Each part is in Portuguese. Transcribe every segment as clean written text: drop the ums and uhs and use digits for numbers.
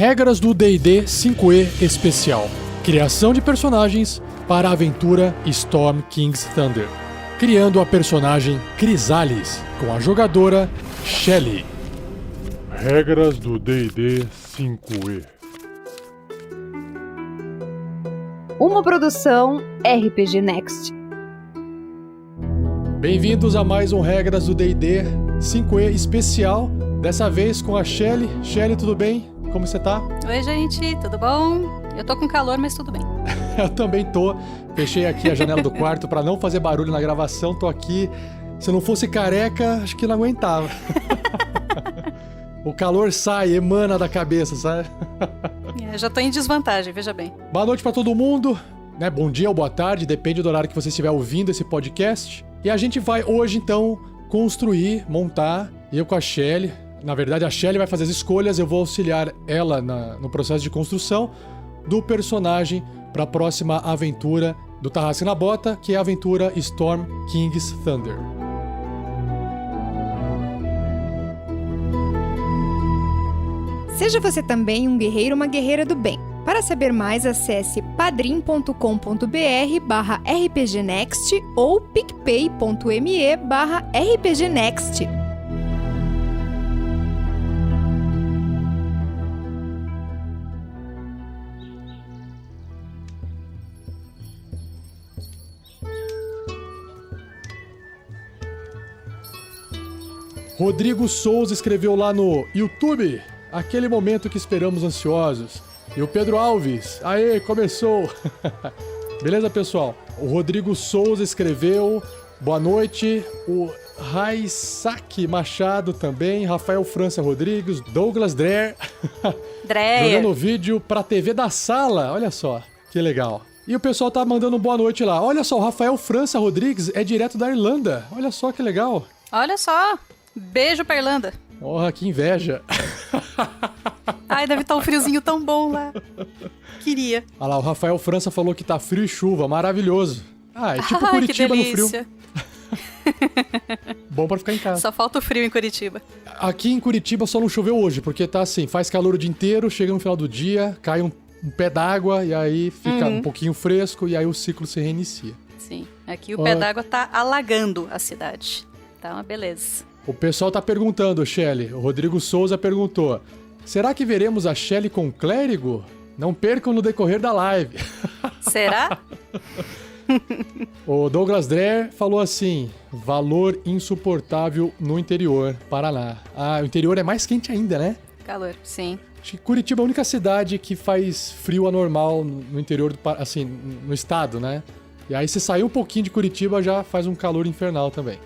Regras do D&D 5e Especial. Criação de personagens para a aventura Storm King's Thunder. Criando a personagem Crysalis, com a jogadora Shelly. Regras do D&D 5e. Uma produção RPG Next. Bem-vindos a mais um Regras do D&D 5e Especial. Dessa vez com a Shelly. Shelly, tudo bem? Como você tá? Oi, gente, tudo bom? Eu tô com calor, mas tudo bem. Eu também tô. Fechei aqui a janela do quarto pra não fazer barulho na gravação. Tô aqui. Se eu não fosse careca, acho que não aguentava. O calor sai, emana da cabeça, sabe? Já tô em desvantagem, veja bem. Boa noite pra todo mundo, né? Bom dia ou boa tarde, depende do horário que você estiver ouvindo esse podcast. E a gente vai hoje, então, construir, montar, eu com a Shelly. Na verdade, a Shelly vai fazer as escolhas, eu vou auxiliar ela no processo de construção do personagem para a próxima aventura do Tarrasque na Bota, que é a aventura Storm King's Thunder. Seja você também um guerreiro ou uma guerreira do bem. Para saber mais, acesse padrim.com.br/rpgnext ou picpay.me/rpgnext. Rodrigo Souza escreveu lá no YouTube, aquele momento que esperamos ansiosos. E o Pedro Alves, aê, começou! Beleza, pessoal? O Rodrigo Souza escreveu, boa noite. O Raisaki Machado também, Rafael França Rodrigues, Douglas Dreyer. Jogando o vídeo pra TV da sala, olha só, que legal. E o pessoal tá mandando boa noite lá. Olha só, o Rafael França Rodrigues é direto da Irlanda. Olha só que legal. Olha só, beijo pra Irlanda. Porra, que inveja. Ai, deve estar um friozinho tão bom lá. Queria. Olha lá, o Rafael França falou que tá frio e chuva, maravilhoso. Ah, é tipo Ai, Curitiba que no frio. delícia. Bom pra ficar em casa. Só falta o frio em Curitiba. Aqui em Curitiba só não choveu hoje, porque tá assim, faz calor o dia inteiro, chega no final do dia, cai um pé d'água e aí fica um pouquinho fresco e aí o ciclo se reinicia. Sim, aqui o pé d'água tá alagando a cidade. Tá uma beleza. O pessoal tá perguntando, Shelly, o Rodrigo Souza perguntou, será que veremos a Shelly com clérigo? Não percam no decorrer da live. Será? O Douglas Dreyer falou assim, valor insuportável no interior, Paraná. Ah, o interior é mais quente ainda, né? Calor, sim. Acho que Curitiba é a única cidade que faz frio anormal no interior, assim, no estado, né? E aí se sair um pouquinho de Curitiba já faz um calor infernal também.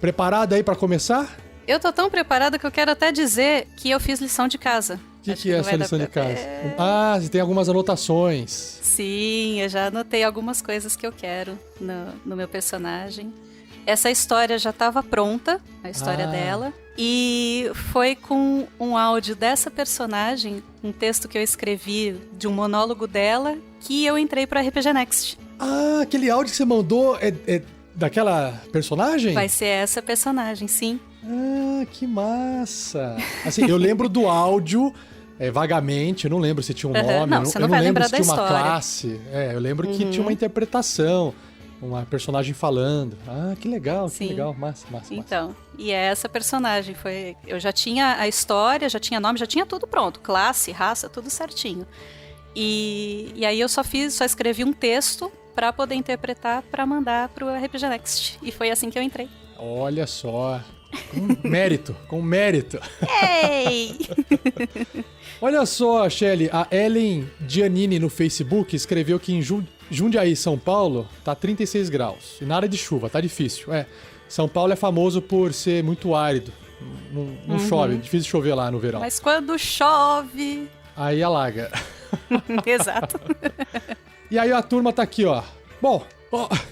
Preparada aí pra começar? Eu tô tão preparada que eu quero até dizer que eu fiz lição de casa. O que é essa lição de casa? Ah, você tem algumas anotações. Sim, eu já anotei algumas coisas que eu quero no meu personagem. Essa história já estava pronta, a história dela. E foi com um áudio dessa personagem, um texto que eu escrevi de um monólogo dela, que eu entrei pro RPG Next. Ah, aquele áudio que você mandou é daquela personagem? Vai ser essa personagem, sim. Ah, que massa! Assim, eu lembro do áudio vagamente, eu não lembro se tinha um nome, Não, você não eu vai não lembro lembrar se da tinha uma história. classe. Eu lembro que tinha uma interpretação, uma personagem falando. Ah, que legal, Sim. que legal, massa. Então, e essa personagem eu já tinha a história, já tinha nome, já tinha tudo pronto, classe, raça, tudo certinho. E aí eu só escrevi um texto pra poder interpretar, pra mandar pro RPG Next. E foi assim que eu entrei. Olha só, com mérito. Ei! Olha só, Shelly, a Ellen Giannini no Facebook escreveu que em Jundiaí, São Paulo, tá 36 graus. E nada de chuva, tá difícil. São Paulo é famoso por ser muito árido. Não chove, é difícil chover lá no verão. Mas quando chove... Aí alaga. Exato. E aí a turma tá aqui, ó. Bom,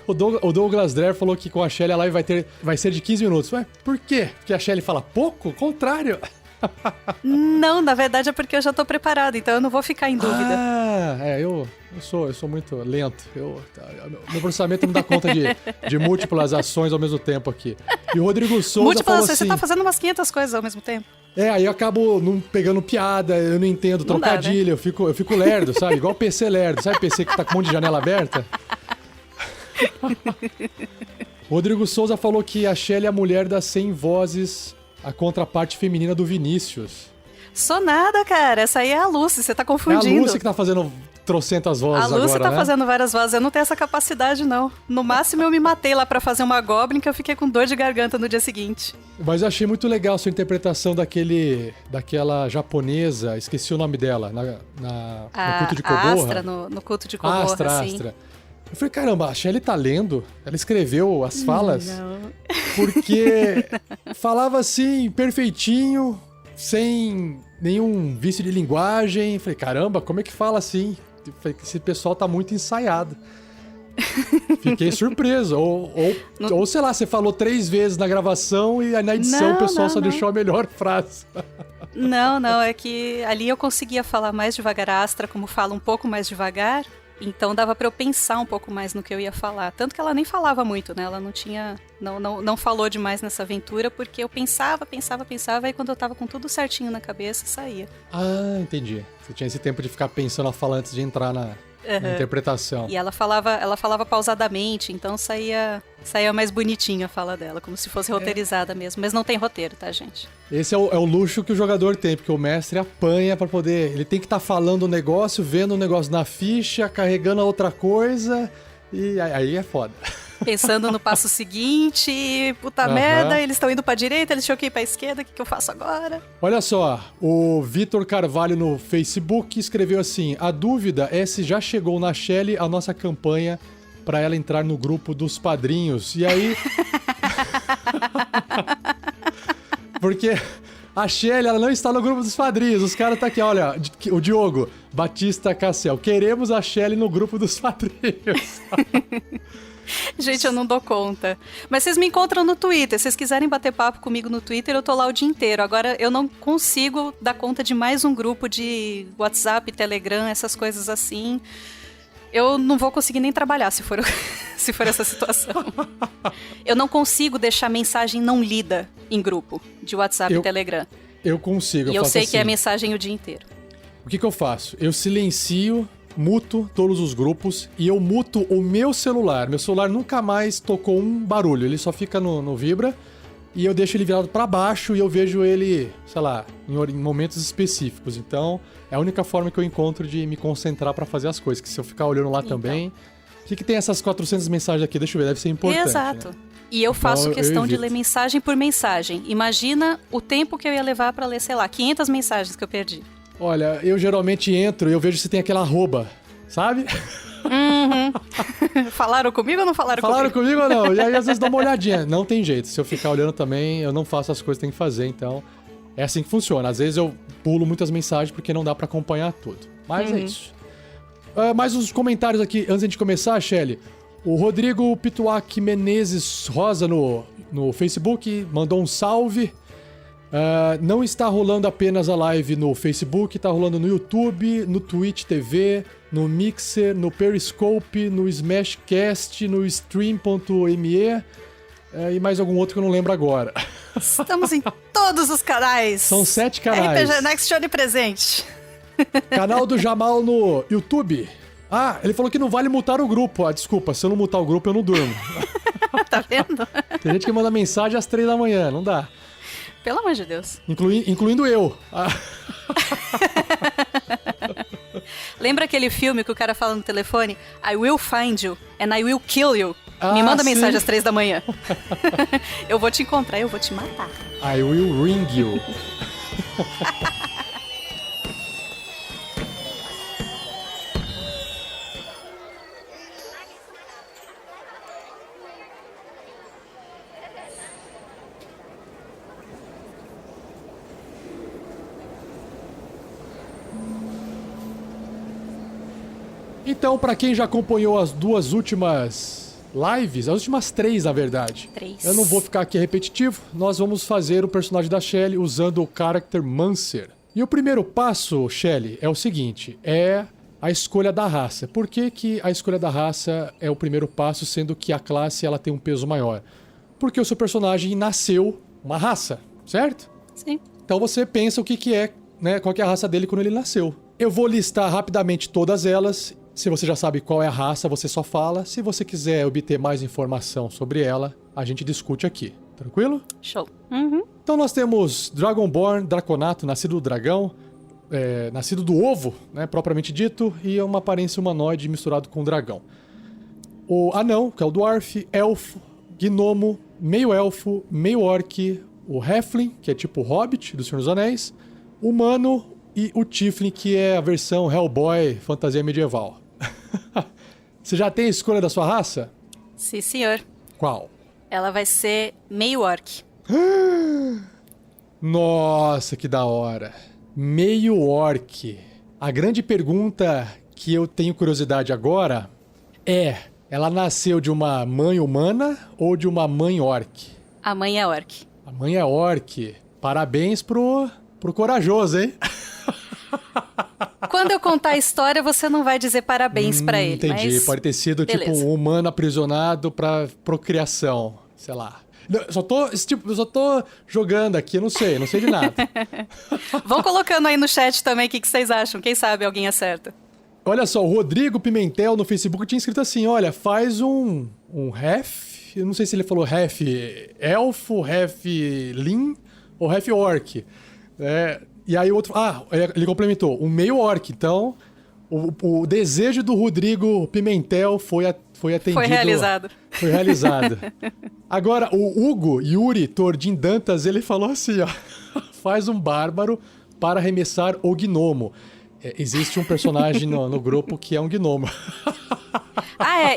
o Douglas Dreyer falou que com a Shelly a live vai ser de 15 minutos. Ué, por quê? Porque a Shelly fala pouco? O contrário. Não, na verdade é porque eu já tô preparado, então eu não vou ficar em dúvida. Eu sou muito lento. Meu processamento não dá conta de múltiplas ações ao mesmo tempo aqui. E o Rodrigo Souza Múltiplas falou ações, assim... você tá fazendo umas 500 coisas ao mesmo tempo. Aí eu acabo não pegando piada, eu não entendo Não dá, né? trocadilho, eu fico lerdo, sabe? Igual PC lerdo, sabe PC que tá com um monte de janela aberta? Rodrigo Souza falou que a Shelly é a mulher das 100 vozes, a contraparte feminina do Vinícius. Sou nada, cara. Essa aí é a Lucy, você tá É a confundindo. Lúcia que tá fazendo trocentas vozes A Lucy agora, tá né? fazendo várias vozes, eu não tenho essa capacidade, não. No máximo eu me matei lá pra fazer uma Goblin, que eu fiquei com dor de garganta no dia seguinte. Mas eu achei muito legal a sua interpretação daquela japonesa, esqueci o nome dela, no culto de A Koborra. Astra no culto de Koborra, Astra, assim. Astra. Eu falei, caramba, a Shelly tá lendo, ela escreveu as falas, Não. porque falava assim, perfeitinho, sem nenhum vício de linguagem. Eu falei, caramba, como é que fala assim? Eu falei, esse pessoal tá muito ensaiado. Fiquei surpreso. Ou sei lá, você falou 3 vezes na gravação e na edição Não, o pessoal só não. deixou a melhor frase. Não, é que ali eu conseguia falar mais devagar. A Astra, como fala um pouco mais devagar, então dava pra eu pensar um pouco mais no que eu ia falar. Tanto que ela nem falava muito, né? Ela não falou demais nessa aventura, porque eu pensava, e quando eu tava com tudo certinho na cabeça, saía. Ah, entendi. Você tinha esse tempo de ficar pensando a fala antes de entrar na interpretação. E ela falava pausadamente, então saía mais bonitinha a fala dela, como se fosse roteirizada mesmo. Mas não tem roteiro, tá, gente? Esse é o luxo que o jogador tem, porque o mestre apanha pra poder... Ele tem que estar falando o negócio, vendo o negócio na ficha, carregando a outra coisa, e aí é foda. Pensando no passo seguinte, puta merda, eles estão indo pra direita, eles tinham que ir pra esquerda, o que eu faço agora? Olha só, o Vitor Carvalho no Facebook escreveu assim: a dúvida é se já chegou na Shelly a nossa campanha pra ela entrar no grupo dos padrinhos. E aí... Porque a Shelly, ela não está no grupo dos padrinhos. Os caras tá aqui, olha, o Diogo Batista Cassel. Queremos a Shelly no grupo dos padrinhos. Gente, eu não dou conta. Mas vocês me encontram no Twitter. Se vocês quiserem bater papo comigo no Twitter, eu tô lá o dia inteiro. Agora, eu não consigo dar conta de mais um grupo de WhatsApp, Telegram, essas coisas assim. Eu não vou conseguir nem trabalhar se for essa situação. Eu não consigo deixar mensagem não lida em grupo de WhatsApp e Telegram. Eu consigo, E eu faço sei assim. que é mensagem o dia inteiro. O que eu faço? Eu silencio, muto todos os grupos e eu muto o meu celular. Meu celular nunca mais tocou um barulho, ele só fica no vibra e eu deixo ele virado pra baixo e eu vejo ele, sei lá, em momentos específicos. Então, é a única forma que eu encontro de me concentrar pra fazer as coisas, que se eu ficar olhando lá também... O que tem essas 400 mensagens aqui? Deixa eu ver, deve ser importante. Exato. Né? E eu faço Então, questão eu de evito. ler mensagem por mensagem. Imagina o tempo que eu ia levar pra ler, sei lá, 500 mensagens que eu perdi. Olha, eu geralmente entro e eu vejo se tem aquela arroba, sabe? Falaram comigo ou não falaram Falaram comigo? comigo ou não? E aí às vezes dou uma olhadinha. Não tem jeito. Se eu ficar olhando também, eu não faço as coisas que tem que fazer. Então, é assim que funciona. Às vezes eu pulo muitas mensagens porque não dá pra acompanhar tudo. Mas é isso. Mais uns comentários aqui antes de começar, Shelly. O Rodrigo Pituac Menezes Rosa no Facebook mandou um salve. Não está rolando apenas a live no Facebook, está rolando no YouTube, no Twitch TV, no Mixer, no Periscope, no Smashcast, no Stream.me e mais algum outro que eu não lembro agora. Estamos em todos os canais. São 7 canais. RPG Next Show de presente. Canal do Jamal no YouTube. Ah, ele falou que não vale mutar o grupo. Ah, desculpa, se eu não mutar o grupo, eu não durmo. Tá vendo? Tem gente que manda mensagem às 3 da manhã, não dá. Pelo amor de Deus. Incluindo eu. Lembra aquele filme que o cara fala no telefone? I will find you and I will kill you. Me Ah, manda sim. mensagem às 3 da manhã. Eu vou te encontrar, eu vou te matar. I will ring you. Então, pra quem já acompanhou as 2 últimas lives, as últimas 3, na verdade. 3. Eu não vou ficar aqui repetitivo, nós vamos fazer o personagem da Shelly usando o character Mancer. E o primeiro passo, Shelly, é o seguinte, é a escolha da raça. Por que que a escolha da raça é o primeiro passo, sendo que a classe ela tem um peso maior? Porque o seu personagem nasceu uma raça, certo? Sim. Então você pensa o que é, né? Qual que é a raça dele quando ele nasceu. Eu vou listar rapidamente todas elas. Se você já sabe qual é a raça, você só fala. Se você quiser obter mais informação sobre ela, a gente discute aqui. Tranquilo? Show. Uhum. Então nós temos Dragonborn, Draconato, nascido do dragão, nascido do ovo, né, propriamente dito, e uma aparência humanoide misturado com dragão. O anão, que é o dwarf, elfo, gnomo, meio elfo, meio orc, o halfling, que é tipo hobbit do Senhor dos Anéis, humano e o tiefling, que é a versão Hellboy, fantasia medieval. Você já tem a escolha da sua raça? Sim, senhor. Qual? Ela vai ser meio orc. Nossa, que da hora. Meio orc. A grande pergunta que eu tenho curiosidade agora é: ela nasceu de uma mãe humana ou de uma mãe orc? A mãe é orc. A mãe é orc. Parabéns pro corajoso, hein? Quando eu contar a história, você não vai dizer parabéns pra ele. Entendi. Mas... Pode ter sido beleza. tipo um humano aprisionado pra procriação. Sei lá. Eu só tô jogando aqui, eu não sei de nada. Vão colocando aí no chat também o que vocês acham. Quem sabe alguém acerta. Olha só, o Rodrigo Pimentel no Facebook tinha escrito assim, olha, faz um half, eu não sei se ele falou half elfo, half lin ou half orc. E aí o outro, ele complementou, um meio orc, então o desejo do Rodrigo Pimentel foi atendido. Foi realizado. Foi realizado. Agora, o Hugo Yuri Tordin Dantas, ele falou assim, ó, faz um bárbaro para arremessar o gnomo. Existe um personagem no grupo que é um gnomo.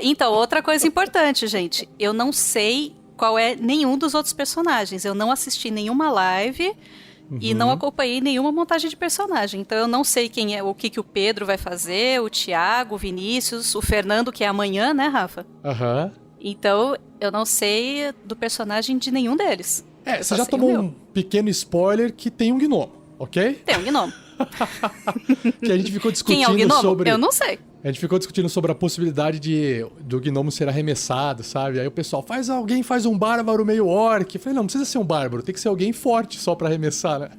Então, outra coisa importante, gente. Eu não sei qual é nenhum dos outros personagens. Eu não assisti nenhuma live e não acompanhei nenhuma montagem de personagem. Então, eu não sei quem é, o que o Pedro vai fazer, o Thiago, o Vinícius, o Fernando, que é amanhã, né, Rafa? Aham. Então, eu não sei do personagem de nenhum deles. Você já tomou um pequeno spoiler que tem um gnomo, ok? Tem um gnomo. Que a gente ficou discutindo Quem é o gnomo? sobre... Eu não sei. A gente ficou discutindo sobre a possibilidade do gnomo ser arremessado, sabe? Aí o pessoal, alguém faz um bárbaro meio orc. Eu falei, não precisa ser um bárbaro, tem que ser alguém forte só pra arremessar, né?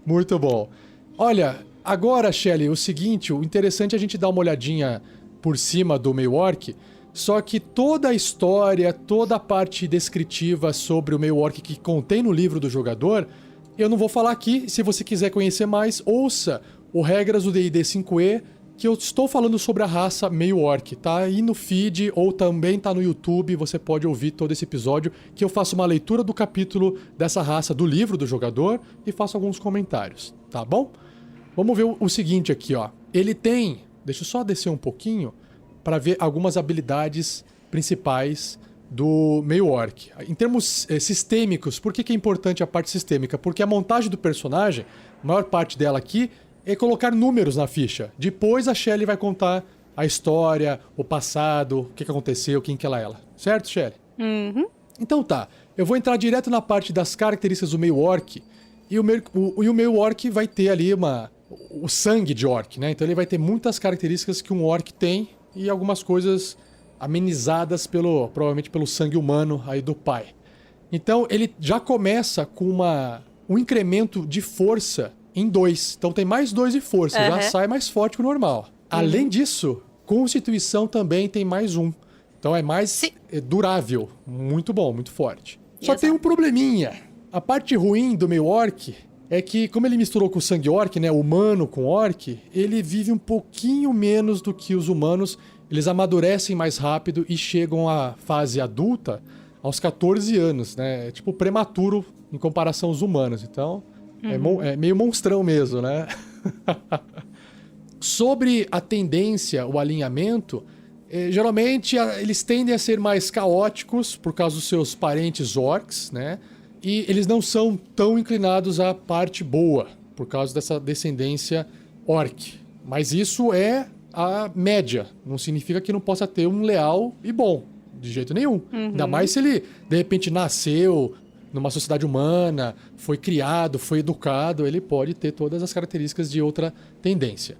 Muito bom. Olha, agora, Shelly, o seguinte, o interessante é a gente dar uma olhadinha por cima do meio orc, só que toda a história, toda a parte descritiva sobre o meio orc que contém no livro do jogador, eu não vou falar aqui. Se você quiser conhecer mais, ouça o Regras do D&D 5e, que eu estou falando sobre a raça meio orc. Tá aí no feed ou também tá no YouTube, você pode ouvir todo esse episódio, que eu faço uma leitura do capítulo dessa raça do livro do jogador e faço alguns comentários, tá bom? Vamos ver o seguinte aqui, ó. Ele tem, deixa eu só descer um pouquinho, para ver algumas habilidades principais do meio orc. Em termos sistêmicos, por que é importante a parte sistêmica? Porque a montagem do personagem, a maior parte dela aqui, é colocar números na ficha. Depois a Shelly vai contar a história, o passado, o que aconteceu, quem que ela é. Certo, Shelly? Uhum. Então tá, eu vou entrar direto na parte das características do meio orc, e o meio orc vai ter ali o sangue de orc, né? Então ele vai ter muitas características que um orc tem, e algumas coisas amenizadas provavelmente pelo sangue humano aí do pai. Então ele já começa com um incremento de força em 2. Então tem mais 2 de força, já sai mais forte que o normal. Além disso, constituição também tem mais 1. Então é mais durável. Muito bom, muito forte. Só tem um probleminha. A parte ruim do meio orc é que, como ele misturou com o sangue orc, né, humano com orc, ele vive um pouquinho menos do que os humanos. Eles amadurecem mais rápido e chegam à fase adulta aos 14 anos, né? É tipo prematuro em comparação aos humanos. Então, é meio monstrão mesmo, né? Sobre a tendência, o alinhamento, geralmente eles tendem a ser mais caóticos por causa dos seus parentes orcs, né? E eles não são tão inclinados à parte boa, por causa dessa descendência orc. Mas isso é a média. Não significa que não possa ter um leal e bom. De jeito nenhum. Ainda mais se ele, de repente, nasceu numa sociedade humana, foi criado, foi educado, ele pode ter todas as características de outra tendência.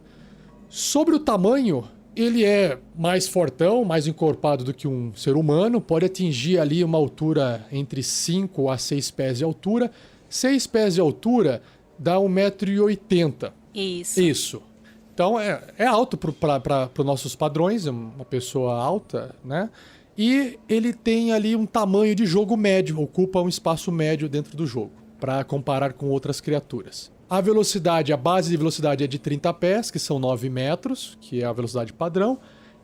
Sobre o tamanho, ele é mais fortão, mais encorpado do que um ser humano, pode atingir ali uma altura entre 5 a 6 pés de altura, 6 pés de altura dá 1,80 m. Isso. Então é alto para os nossos padrões, é uma pessoa alta, né? E ele tem ali um tamanho de jogo médio, ocupa um espaço médio dentro do jogo, para comparar com outras criaturas. A base de velocidade é de 30 pés, que são 9 metros, que é a velocidade padrão.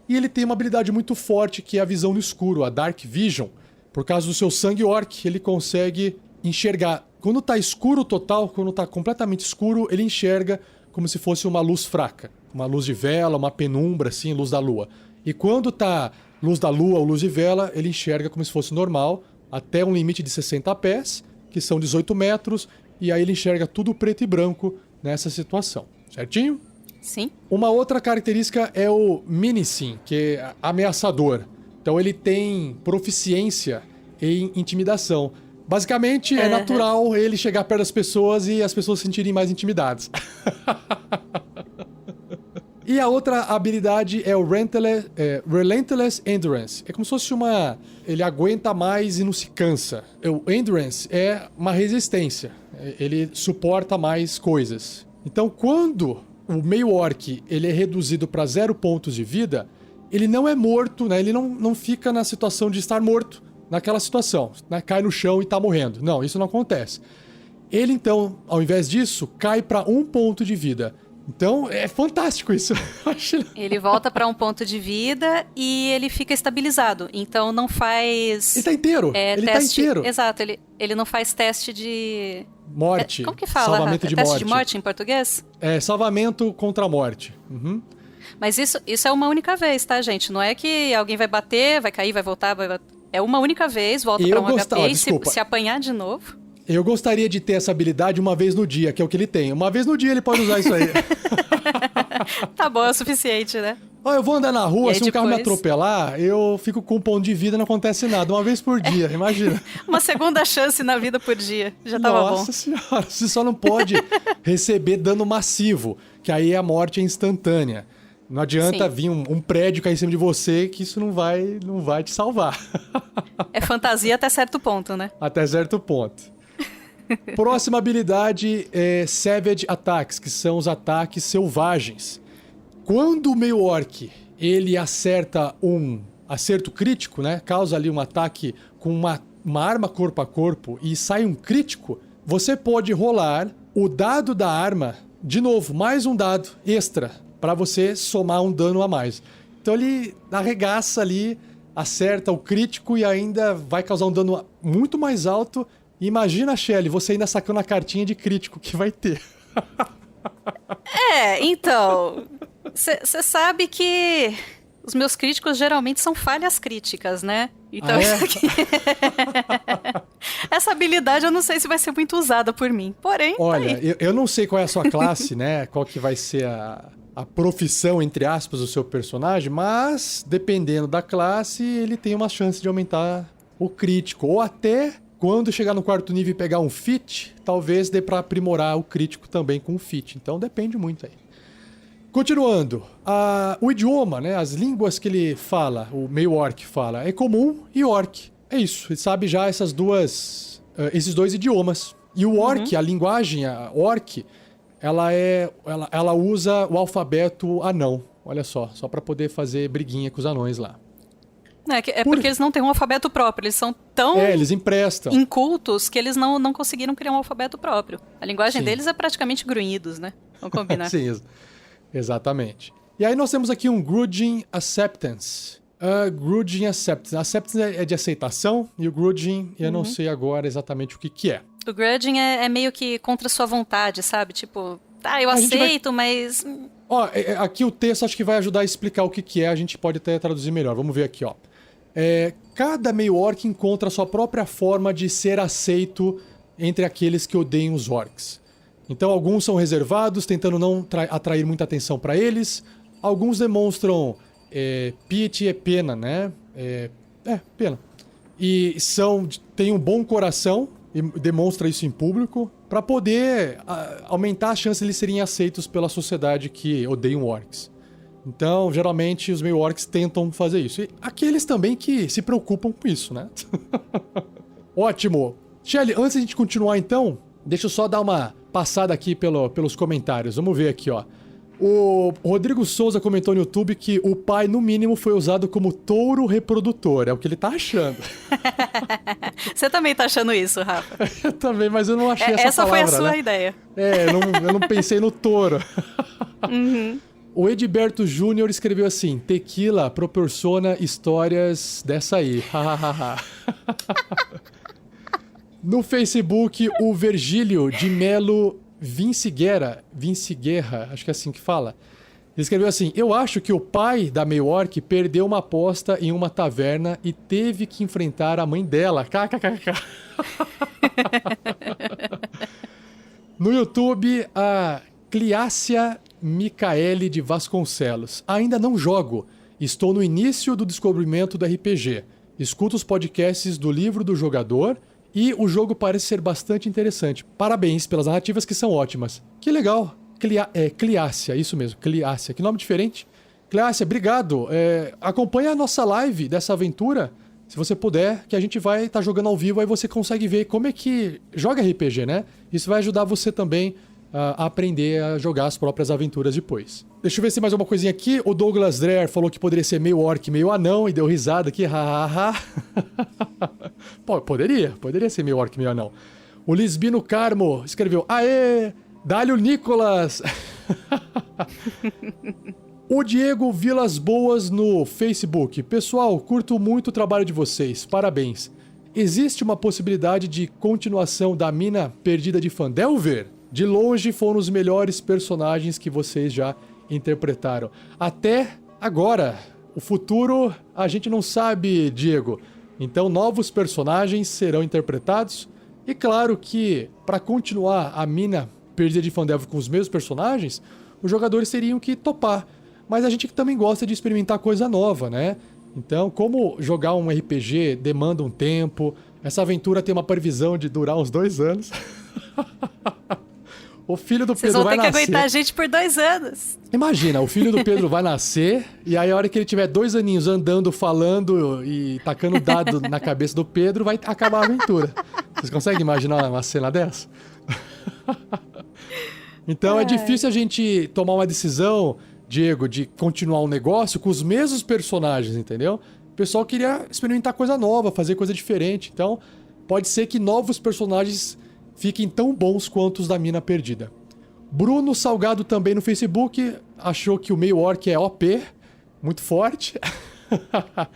E ele tem uma habilidade muito forte, que é a visão no escuro, a Dark Vision. Por causa do seu sangue orc, ele consegue enxergar. Quando tá escuro total, quando tá completamente escuro, ele enxerga como se fosse uma luz fraca. Uma luz de vela, uma penumbra, assim, luz da lua. E quando tá luz da lua ou luz de vela, ele enxerga como se fosse normal, até um limite de 60 pés, que são 18 metros, e aí ele enxerga tudo preto e branco nessa situação. Certinho? Sim. Uma outra característica é o Menacing, que é ameaçador. Então ele tem proficiência em intimidação. Basicamente, é natural ele chegar perto das pessoas e as pessoas se sentirem mais intimidadas. E a outra habilidade é o Relentless Endurance. É como se fosse ele aguenta mais e não se cansa. O Endurance é uma resistência. Ele suporta mais coisas. Então, quando o meio orc ele é reduzido para 0 pontos de vida, ele não é morto, né? Ele não fica na situação de estar morto naquela situação, né? Cai no chão e tá morrendo. Não, isso não acontece. Ele, então, ao invés disso, cai para 1 ponto de vida. Então, é fantástico isso. Ele volta para 1 ponto de vida e ele fica estabilizado. Então, não faz... Ele tá inteiro. Ele teste... tá inteiro. Exato. Ele não faz teste de... Morte. Como que fala? Salvamento de teste morte. de morte em português? Salvamento contra a morte. Uhum. Mas isso é uma única vez, tá, gente? Não é que alguém vai bater, vai cair, vai voltar, É uma única vez, volta pra um HP e se apanhar de novo... Eu gostaria de ter essa habilidade uma vez no dia, que é o que ele tem. Uma vez no dia ele pode usar isso aí. Tá bom, é o suficiente, né? Eu vou andar na rua, se um depois... carro me atropelar, eu fico com 1 ponto de vida e não acontece nada. Uma vez por dia, imagina. Uma segunda chance na vida por dia. Já tava bom. Nossa senhora, você só não pode receber dano massivo, que aí a morte é instantânea. Não adianta vir um prédio cair em cima de você, que isso não vai te salvar. É fantasia até certo ponto, né? Até certo ponto. Próxima habilidade é Savage Attacks, que são os ataques selvagens. Quando o meio orc ele acerta um acerto crítico, né? Causa ali um ataque com uma arma corpo a corpo e sai um crítico, você pode rolar o dado da arma, de novo, mais um dado extra, para você somar um dano a mais. Então ele arregaça ali, acerta o crítico e ainda vai causar um dano muito mais alto. Imagina, Shelly, você ainda sacando a cartinha de crítico que vai ter. Então... Você sabe que os meus críticos geralmente são falhas críticas, né? Então isso aqui... Essa habilidade eu não sei se vai ser muito usada por mim. Porém, olha, tá aí. Eu não sei qual é a sua classe, né? Qual que vai ser a profissão, entre aspas, do seu personagem, mas dependendo da classe, ele tem uma chance de aumentar o crítico. Ou até... Quando chegar no 4º nível e pegar um feat, talvez dê pra aprimorar o crítico também com o feat. Então depende muito aí. Continuando, o idioma, né, as línguas que ele fala, o meio orc fala, é comum e orc. É isso, ele sabe já esses 2 idiomas. E o orc, a linguagem, a orc, ela usa o alfabeto anão. Olha só pra poder fazer briguinha com os anões lá. Porque eles não têm um alfabeto próprio, eles são tão eles emprestam. Incultos que eles não conseguiram criar um alfabeto próprio. A linguagem deles é praticamente grunhidos, né? Vamos combinar. Sim, exatamente. E aí nós temos aqui um Grudging Acceptance. Grudging Acceptance. Acceptance é de aceitação e o Grudging eu não sei agora exatamente o que é. O Grudging é meio que contra a sua vontade, sabe? Tipo, eu aceito, mas... Aqui o texto acho que vai ajudar a explicar o que é, a gente pode até traduzir melhor. Vamos ver aqui, ó. Cada meio orc encontra a sua própria forma de ser aceito entre aqueles que odeiam os orcs. Então alguns são reservados, tentando não atrair muita atenção para eles. Alguns demonstram pity, pena, né? Pena. E têm um bom coração e demonstra isso em público para poder aumentar a chance de eles serem aceitos pela sociedade que odeiam orcs. Então, geralmente, os meio-orcs tentam fazer isso. E aqueles também que se preocupam com isso, né? Ótimo. Shelly, antes de a gente continuar, então, Deixa eu só dar uma passada aqui pelos comentários. Vamos ver aqui, ó. O Rodrigo Souza comentou no YouTube que o pai, no mínimo, foi usado como touro reprodutor. É o que ele tá achando. Você também tá achando isso, Rafa? Eu também, mas eu não achei essa palavra. Essa foi a sua ideia. Eu não pensei no touro. Uhum. O Edberto Júnior escreveu assim: tequila proporciona histórias dessa aí. No Facebook, o Virgílio de Melo Vinciguerra, acho que é assim que fala. Ele escreveu assim: eu acho que o pai da Mayork perdeu uma aposta em uma taverna e teve que enfrentar a mãe dela. KKKK. No YouTube, a Cliácia Micaele de Vasconcelos: ainda não jogo. Estou no início do descobrimento do RPG. Escuto os podcasts do livro do jogador e o jogo parece ser bastante interessante. Parabéns pelas narrativas que são ótimas. Que legal. Cliácia, isso mesmo, Cliácia. Que nome diferente. Cliácia, obrigado. Acompanha a nossa live dessa aventura, se você puder, que a gente vai estar jogando ao vivo, aí você consegue ver como é que joga RPG, né? Isso vai ajudar você também a aprender a jogar as próprias aventuras depois. Deixa eu ver se tem mais uma coisinha aqui. O Douglas Dreher falou que poderia ser meio orc, meio anão, e deu risada aqui. Pô, poderia ser meio orc, meio anão. O Lisbino Carmo escreveu: aê, Dálio Nicolas. O Diego Vilas Boas no Facebook: pessoal, curto muito o trabalho de vocês, parabéns. Existe uma possibilidade de continuação da Mina Perdida de Phandelver? De longe foram os melhores personagens que vocês já interpretaram. Até agora. O futuro a gente não sabe, Diego. Então novos personagens serão interpretados. E claro que para continuar a Mina Perdida de Phandelver com os mesmos personagens, os jogadores teriam que topar. Mas a gente também gosta de experimentar coisa nova, né? Então, como jogar um RPG demanda um tempo, essa aventura tem uma previsão de durar uns 2 anos. O filho do Pedro vai nascer. Vocês vão ter que aguentar a gente por 2 anos. Imagina, o filho do Pedro vai nascer, e aí a hora que ele tiver 2 aninhos andando, falando e tacando dado na cabeça do Pedro, vai acabar a aventura. Vocês conseguem imaginar uma cena dessa? Então é difícil a gente tomar uma decisão, Diego, de continuar um negócio com os mesmos personagens, entendeu? O pessoal queria experimentar coisa nova, fazer coisa diferente. Então, pode ser que novos personagens fiquem tão bons quanto os da Mina Perdida. Bruno Salgado também no Facebook achou que o meio orc é OP, muito forte.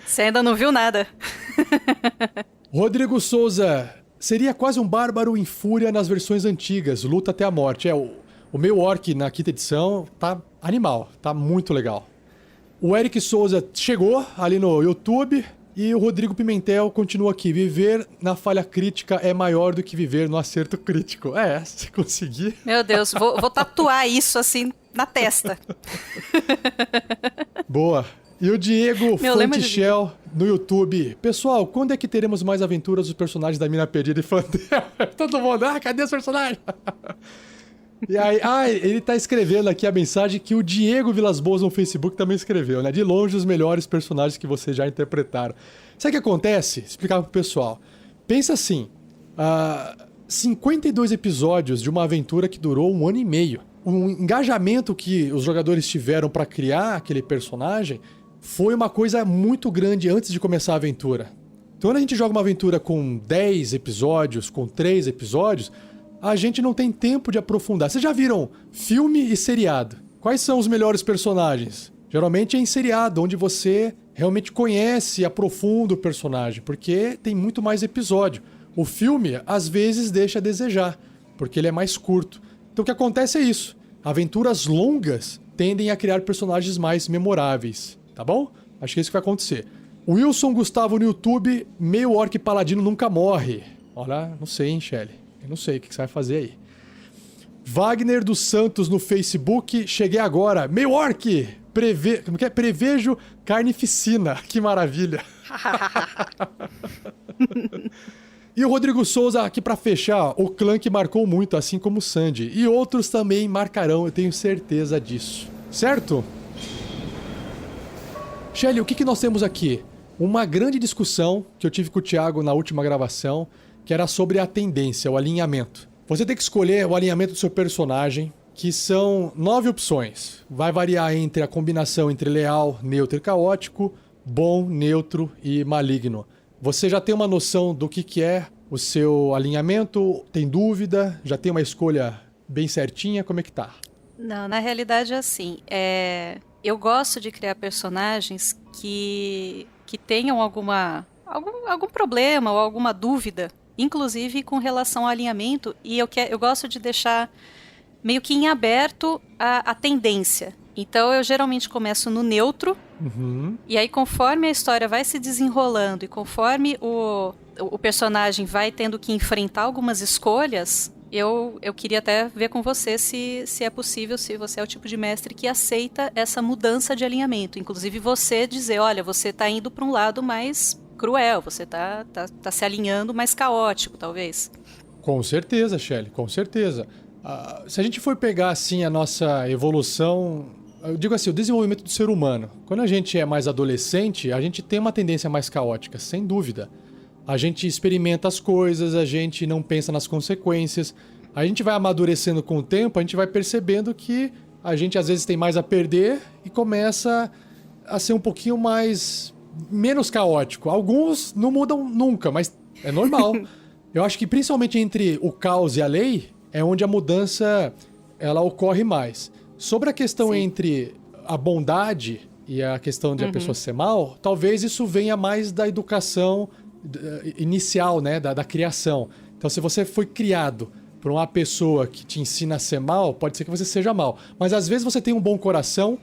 Você ainda não viu nada. Rodrigo Souza: seria quase um bárbaro em fúria nas versões antigas, luta até a morte. O meio orc na quinta edição tá animal, tá muito legal. O Eric Souza chegou ali no YouTube. E o Rodrigo Pimentel continua aqui: viver na falha crítica é maior do que viver no acerto crítico. Se conseguir. Meu Deus, vou tatuar isso assim na testa. Boa. E o Diego Fantichel no YouTube: pessoal, quando é que teremos mais aventuras dos personagens da Mina Perdida e Phandelver? Todo mundo, cadê os personagens? E aí, ele tá escrevendo aqui a mensagem que o Diego Vilas Boas no Facebook também escreveu, né? De longe os melhores personagens que vocês já interpretaram. Sabe o que acontece? Explicar pro pessoal. Pensa assim, 52 episódios de uma aventura que durou 1 ano e meio. O engajamento que os jogadores tiveram para criar aquele personagem foi uma coisa muito grande antes de começar a aventura. Então, quando a gente joga uma aventura com 10 episódios, com 3 episódios, a gente não tem tempo de aprofundar. Vocês já viram filme e seriado? Quais são os melhores personagens? Geralmente é em seriado, onde você realmente conhece e aprofunda o personagem, porque tem muito mais episódio. O filme, às vezes, deixa a desejar, porque ele é mais curto. Então o que acontece é isso. Aventuras longas tendem a criar personagens mais memoráveis, tá bom? Acho que é isso que vai acontecer. Wilson Gustavo no YouTube: meio orc paladino nunca morre. Olha, não sei, hein, Shelly? Eu não sei o que você vai fazer aí. Wagner dos Santos no Facebook: cheguei agora. Meio orc! Prevejo carnificina. Que maravilha. E o Rodrigo Souza aqui pra fechar: o clã que marcou muito, assim como o Sandy. E outros também marcarão, eu tenho certeza disso. Certo? Shelly, o que nós temos aqui? Uma grande discussão que eu tive com o Thiago na última gravação, que era sobre a tendência, o alinhamento. Você tem que escolher o alinhamento do seu personagem, que são 9 opções. Vai variar entre a combinação entre leal, neutro e caótico, bom, neutro e maligno. Você já tem uma noção do que é o seu alinhamento? Tem dúvida? Já tem uma escolha bem certinha? Como é que tá? Não, na realidade é assim. Eu gosto de criar personagens que tenham algum problema ou alguma dúvida, inclusive com relação ao alinhamento, e eu gosto de deixar meio que em aberto a tendência. Então eu geralmente começo no neutro, e aí conforme a história vai se desenrolando e conforme o personagem vai tendo que enfrentar algumas escolhas, eu queria até ver com você se é possível, se você é o tipo de mestre que aceita essa mudança de alinhamento. Inclusive você dizer, olha, você está indo para um lado mais cruel, você tá se alinhando mais caótico, talvez. Com certeza, Shelley, com certeza. Se a gente for pegar assim a nossa evolução, eu digo assim, o desenvolvimento do ser humano, quando a gente é mais adolescente, a gente tem uma tendência mais caótica, sem dúvida. A gente experimenta as coisas, a gente não pensa nas consequências. A gente vai amadurecendo com o tempo, a gente vai percebendo que a gente às vezes tem mais a perder e começa a ser um pouquinho menos caótico. Alguns não mudam nunca, mas é normal. Eu acho que principalmente entre o caos e a lei é onde a mudança ela ocorre mais. Sobre a questão entre a bondade e a questão de a pessoa ser mal, talvez isso venha mais da educação inicial, né, da criação. Então, se você foi criado por uma pessoa que te ensina a ser mal, pode ser que você seja mal. Mas às vezes você tem um bom coração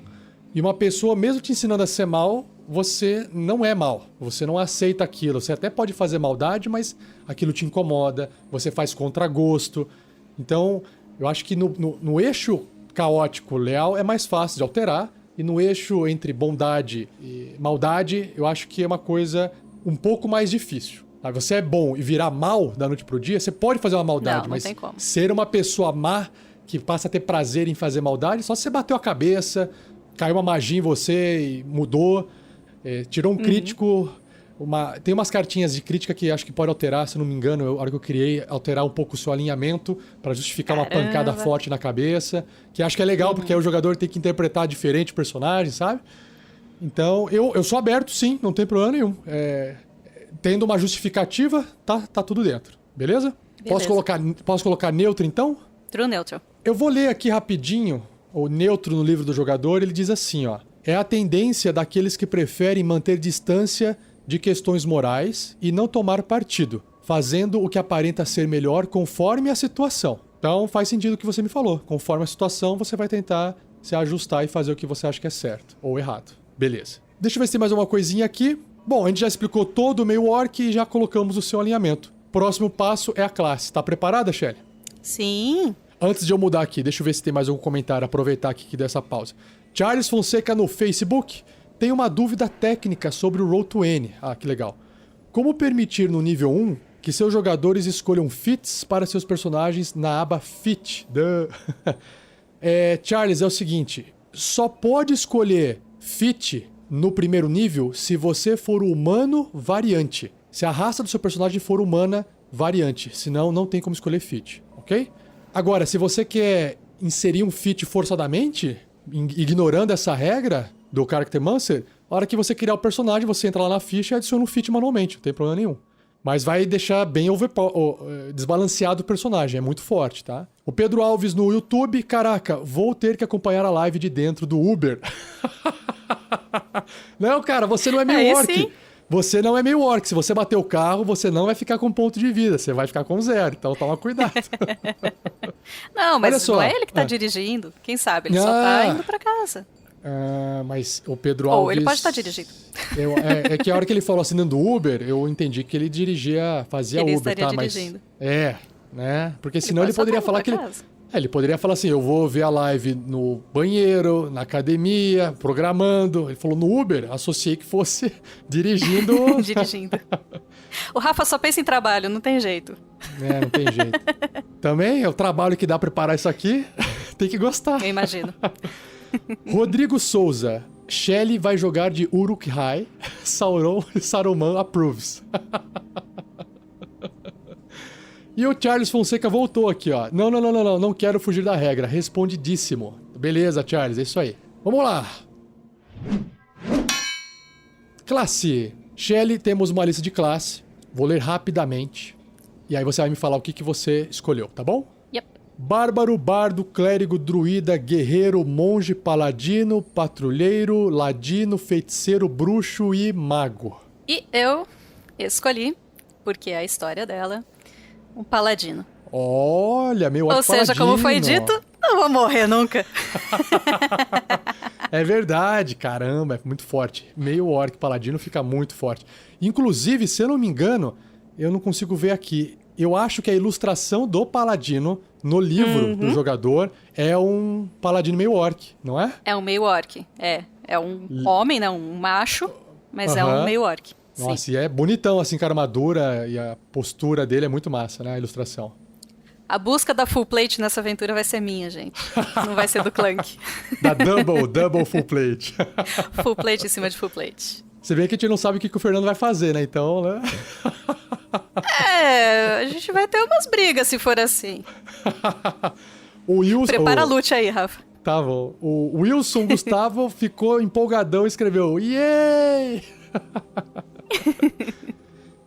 e uma pessoa, mesmo te ensinando a ser mal, você não é mal. Você não aceita aquilo. Você até pode fazer maldade, mas aquilo te incomoda. Você faz contra gosto. Então, eu acho que no eixo caótico leal é mais fácil de alterar. E no eixo entre bondade e maldade, eu acho que é uma coisa um pouco mais difícil. Você é bom e virar mal da noite pro dia, você pode fazer uma maldade, não mas tem como. Ser uma pessoa má que passa a ter prazer em fazer maldade, só se você bateu a cabeça, caiu uma magia em você e mudou, tirou um crítico. Tem umas cartinhas de crítica que acho que pode alterar, se não me engano, a hora que eu criei, alterar um pouco o seu alinhamento para justificar uma pancada forte na cabeça, que acho que é legal, porque aí o jogador tem que interpretar diferente o personagem, sabe? Então, eu sou aberto, sim, não tem problema nenhum. Tendo uma justificativa, tá tudo dentro. Beleza? Posso colocar neutro, então? True neutral. Eu vou ler aqui rapidinho o neutro no livro do jogador. Ele diz assim, ó. É a tendência daqueles que preferem manter distância de questões morais e não tomar partido, fazendo o que aparenta ser melhor conforme a situação. Então, faz sentido o que você me falou. Conforme a situação, você vai tentar se ajustar e fazer o que você acha que é certo ou errado. Beleza. Deixa eu ver se tem mais uma coisinha aqui. Bom, a gente já explicou todo o meio orc e já colocamos o seu alinhamento. Próximo passo é a classe. Tá preparada, Shelley? Sim. Antes de eu mudar aqui, deixa eu ver se tem mais algum comentário. Aproveitar aqui que deu essa pausa. Charles Fonseca no Facebook tem uma dúvida técnica sobre o Roll20. Ah, que legal. Como permitir no nível 1 que seus jogadores escolham fits para seus personagens na aba Fit? Charles, é o seguinte. Só pode escolher Fit no primeiro nível se você for humano variante. Se a raça do seu personagem for humana variante. Senão, não tem como escolher Fit, ok? Agora, se você quer inserir um Fit forçadamente, ignorando essa regra do Character Mancer, a hora que você criar o personagem, você entra lá na ficha e adiciona um Fit manualmente. Não tem problema nenhum. Mas vai deixar bem desbalanceado o personagem. É muito forte, tá? O Pedro Alves no YouTube. Caraca, vou ter que acompanhar a live de dentro do Uber. Não, cara, você não é meio orc. Sim. Você não é meio orc. Se você bater o carro, você não vai ficar com ponto de vida. Você vai ficar com 0. Então toma cuidado. Não, mas não é ele que tá dirigindo. Quem sabe? Ele só tá indo pra casa. Mas o Pedro Alves... Ou ele pode estar dirigindo. É que a hora que ele falou assinando Uber, eu entendi que ele fazia ele Uber, tá? Dirigindo. Mas né? Porque senão ele poderia falar que ele poderia falar assim, eu vou ver a live no banheiro, na academia, programando. Ele falou no Uber, associei que fosse dirigindo. Dirigindo. O Rafa só pensa em trabalho, não tem jeito. Não tem jeito. Também é o trabalho que dá pra preparar isso aqui, tem que gostar. Eu imagino. Rodrigo Souza. Shelley vai jogar de Uruk-hai. Saruman approves. E o Charles Fonseca voltou aqui, ó. Não quero fugir da regra. Respondidíssimo. Beleza, Charles, é isso aí. Vamos lá. Classe. Shelly, temos uma lista de classe. Vou ler rapidamente. E aí você vai me falar o que você escolheu, tá bom? Yep. Bárbaro, bardo, clérigo, druida, guerreiro, monge, paladino, patrulheiro, ladino, feiticeiro, bruxo e mago. E eu escolhi, porque é a história dela, um paladino. Olha, meu Ou seja, paladino. como foi dito, não vou morrer nunca. É verdade, caramba, é muito forte. Meio orc paladino fica muito forte. Inclusive, se eu não me engano, eu não consigo ver aqui. Eu acho que a ilustração do paladino no livro do jogador é um paladino meio orc, não é? É um meio orc, é um homem, não, um macho, mas é um meio orc. Nossa, Sim. e é bonitão assim com a armadura e a postura dele é muito massa, né, a ilustração. A busca da full plate nessa aventura vai ser minha, gente. Não vai ser do Clank. Da double full plate. Full plate em cima de full plate. Você vê que a gente não sabe o que o Fernando vai fazer, né? Então, né? A gente vai ter umas brigas se for assim. O Wilson... Prepara a lute aí, Rafa. Tá bom. O Wilson Gustavo ficou empolgadão e escreveu Yay!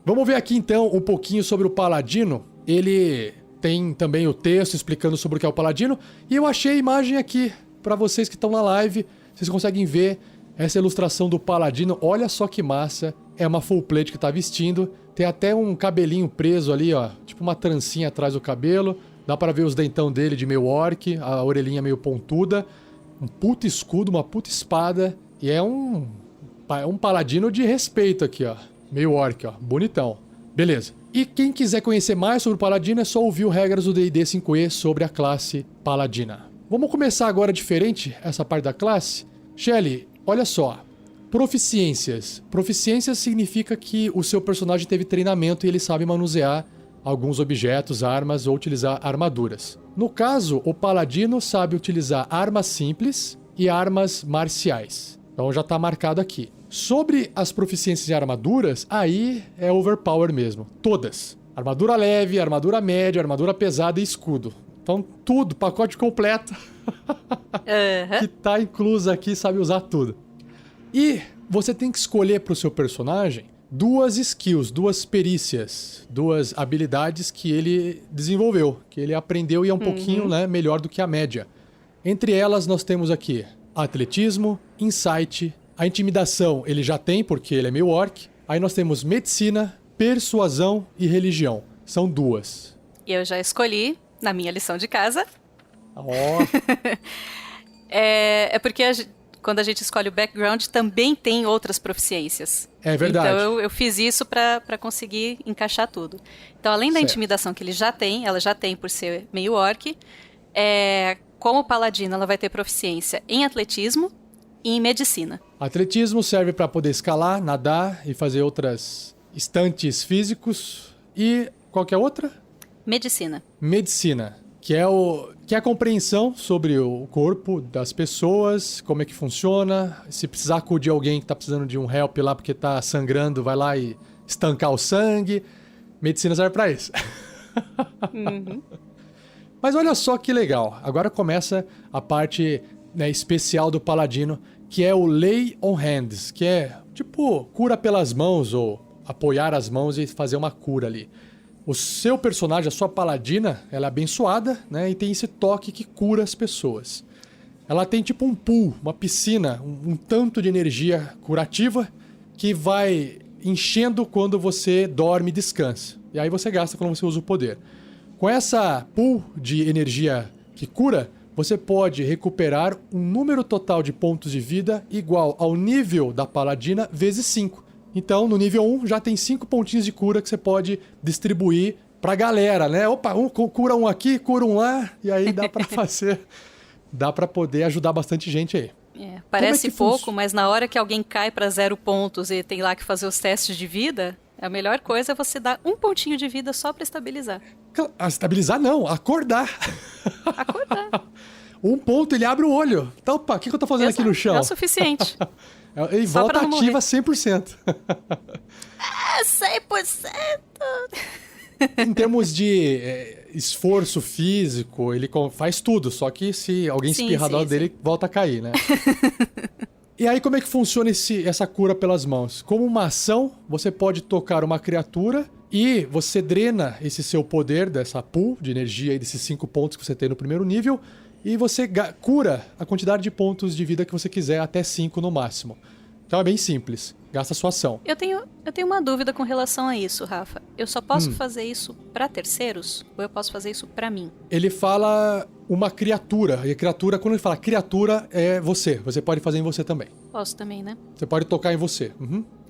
Vamos ver aqui, então, um pouquinho sobre o Paladino. Ele tem também o texto explicando sobre o que é o Paladino. E eu achei a imagem aqui, pra vocês que estão na live. Vocês conseguem ver essa ilustração do Paladino. Olha só que massa. É uma full plate que tá vestindo. Tem até um cabelinho preso ali, ó. Tipo uma trancinha atrás do cabelo. Dá pra ver os dentão dele de meio orc. A orelhinha meio pontuda. Um puta escudo, uma puta espada. E é um paladino de respeito aqui, ó. Meio orc, ó. Bonitão. Beleza. E quem quiser conhecer mais sobre o Paladino é só ouvir o Regras do D&D 5e sobre a classe Paladina. Vamos começar agora diferente, essa parte da classe. Shelly, olha só. Proficiências. Proficiências significa que o seu personagem teve treinamento e ele sabe manusear alguns objetos, armas ou utilizar armaduras. No caso, o Paladino sabe utilizar armas simples e armas marciais. Então já tá marcado aqui. Sobre as proficiências em armaduras, aí é overpower mesmo. Todas. Armadura leve, armadura média, armadura pesada e escudo. Então tudo, pacote completo. Que tá incluso aqui, sabe usar tudo. E você tem que escolher pro seu personagem duas skills, duas perícias, duas habilidades que ele desenvolveu, que ele aprendeu e é um pouquinho, né, melhor do que a média. Entre elas nós temos aqui atletismo, insight, a intimidação ele já tem porque ele é meio orc. Aí nós temos medicina, persuasão e religião. São duas. Eu já escolhi na minha lição de casa. É porque quando a gente escolhe o background também tem outras proficiências. É verdade. Então eu fiz isso pra conseguir encaixar tudo. Então além da intimidação que ela já tem por ser meio orc, como paladina ela vai ter proficiência em atletismo e em medicina. Atletismo serve para poder escalar, nadar e fazer outras estantes físicos. E qual que é a outra? Medicina. Medicina, que é a compreensão sobre o corpo das pessoas, como é que funciona. Se precisar acudir alguém que tá precisando de um help lá porque tá sangrando, vai lá e estancar o sangue. Medicina serve para isso. Mas olha só que legal. Agora começa a parte, né, especial do Paladino, que é o Lay on Hands, que é tipo cura pelas mãos ou apoiar as mãos e fazer uma cura ali. O seu personagem, a sua paladina, ela é abençoada, né, e tem esse toque que cura as pessoas. Ela tem tipo um pool, uma piscina, um tanto de energia curativa que vai enchendo quando você dorme e descansa. E aí você gasta quando você usa o poder. Com essa pool de energia que cura, você pode recuperar um número total de pontos de vida igual ao nível da paladina vezes 5. Então, no nível 1, já tem 5 pontinhos de cura que você pode distribuir pra galera, né? Opa, cura um aqui, cura um lá, e aí dá pra fazer... dá pra poder ajudar bastante gente aí. Parece pouco, mas na hora que alguém cai pra 0 pontos e tem lá que fazer os testes de vida, a melhor coisa é você dar um pontinho de vida só pra estabilizar. Estabilizar não, acordar. Acordar. Um ponto, ele abre o olho. Então, opa, o que eu tô fazendo aqui no chão? É o suficiente. E volta ativa 100%. 100%! Em termos de esforço físico, ele faz tudo, só que se alguém espirrar do lado dele, volta a cair, né? E aí como é que funciona essa cura pelas mãos? Como uma ação, você pode tocar uma criatura e você drena esse seu poder, dessa pool de energia e desses 5 pontos que você tem no primeiro nível, e você cura a quantidade de pontos de vida que você quiser, até 5 no máximo. Então é bem simples. Gasta a sua ação. Eu tenho uma dúvida com relação a isso, Rafa. Eu só posso fazer isso pra terceiros? Ou eu posso fazer isso pra mim? Ele fala uma criatura. E a criatura, quando ele fala criatura, é você. Você pode fazer em você também. Posso também, né? Você pode tocar em você.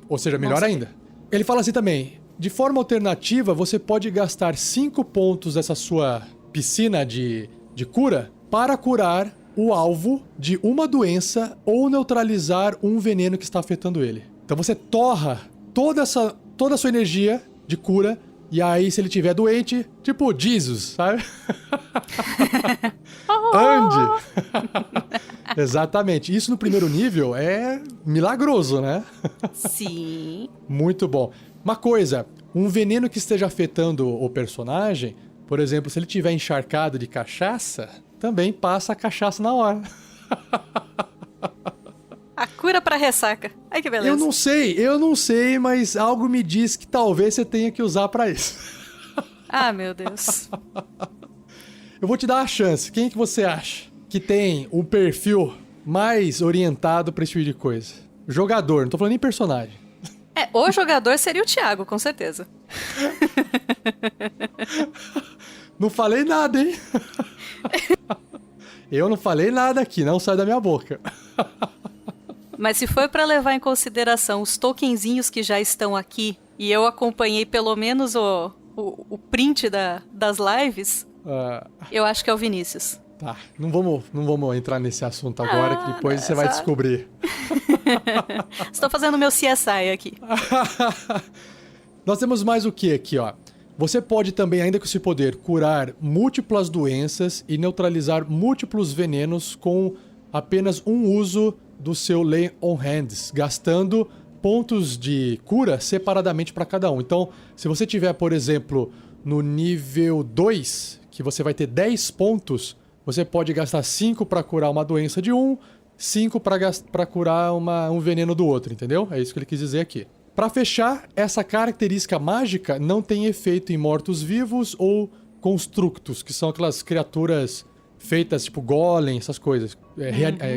Ou seja, melhor Nossa. ainda. Ele fala assim também. De forma alternativa, você pode gastar 5 pontos dessa sua piscina de cura para curar o alvo de uma doença ou neutralizar um veneno que está afetando ele. Então você torra toda a sua energia de cura, e aí se ele estiver doente, tipo Jesus, sabe? Ande! Exatamente. Isso no primeiro nível é milagroso, né? Sim. Muito bom. Uma coisa, um veneno que esteja afetando o personagem, por exemplo, se ele estiver encharcado de cachaça, também passa a cachaça na hora. A cura pra ressaca. Ai, que beleza. Eu não sei, mas algo me diz que talvez você tenha que usar pra isso. Ah, meu Deus. Eu vou te dar uma chance. Quem que você acha que tem um perfil mais orientado pra esse tipo de coisa? Jogador, não tô falando nem personagem. O jogador seria o Thiago, com certeza. Não falei nada, hein? Eu não falei nada aqui, não sai da minha boca. Mas se for pra levar em consideração os tokenzinhos que já estão aqui, e eu acompanhei pelo menos o print das lives, eu acho que é o Vinícius. Tá, não vamos entrar nesse assunto agora, que depois você vai descobrir. Estou fazendo meu CSI aqui. Nós temos mais o que aqui, ó? Você pode também, ainda com esse poder, curar múltiplas doenças e neutralizar múltiplos venenos com apenas um uso do seu Lay on Hands, gastando pontos de cura separadamente para cada um. Então, se você tiver, por exemplo, no nível 2, que você vai ter 10 pontos, você pode gastar 5 para curar uma doença de um, 5 para curar um veneno do outro, entendeu? É isso que ele quis dizer aqui. Para fechar, essa característica mágica não tem efeito em mortos-vivos ou constructos, que são aquelas criaturas feitas tipo golem, essas coisas.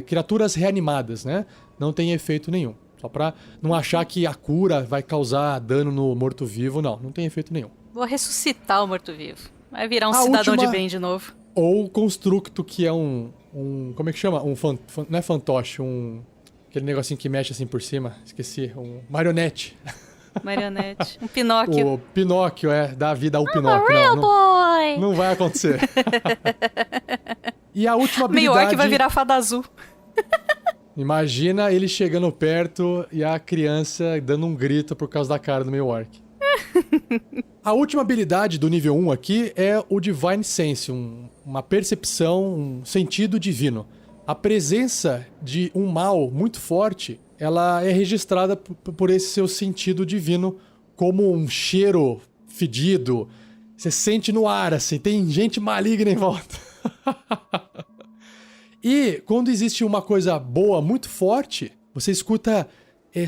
Criaturas reanimadas, né? Não tem efeito nenhum. Só pra não achar que a cura vai causar dano no morto-vivo, não tem efeito nenhum. Vou ressuscitar o morto-vivo. Vai virar um cidadão de bem de novo. Ou constructo, que é como é que chama? Não é fantoche, aquele negocinho que mexe assim por cima. Esqueci. Um marionete. Marionete. Um Pinóquio. O Pinóquio, dá vida ao Pinóquio. Real boy! Não vai acontecer. E a última habilidade... Meio orc vai virar fada azul. Imagina ele chegando perto e a criança dando um grito por causa da cara do meio orc. A última habilidade do nível 1 aqui é o Divine Sense, uma percepção, um sentido divino. A presença de um mal muito forte, ela é registrada por esse seu sentido divino como um cheiro fedido. Você sente no ar, assim, tem gente maligna em volta. E quando existe uma coisa boa muito forte, você escuta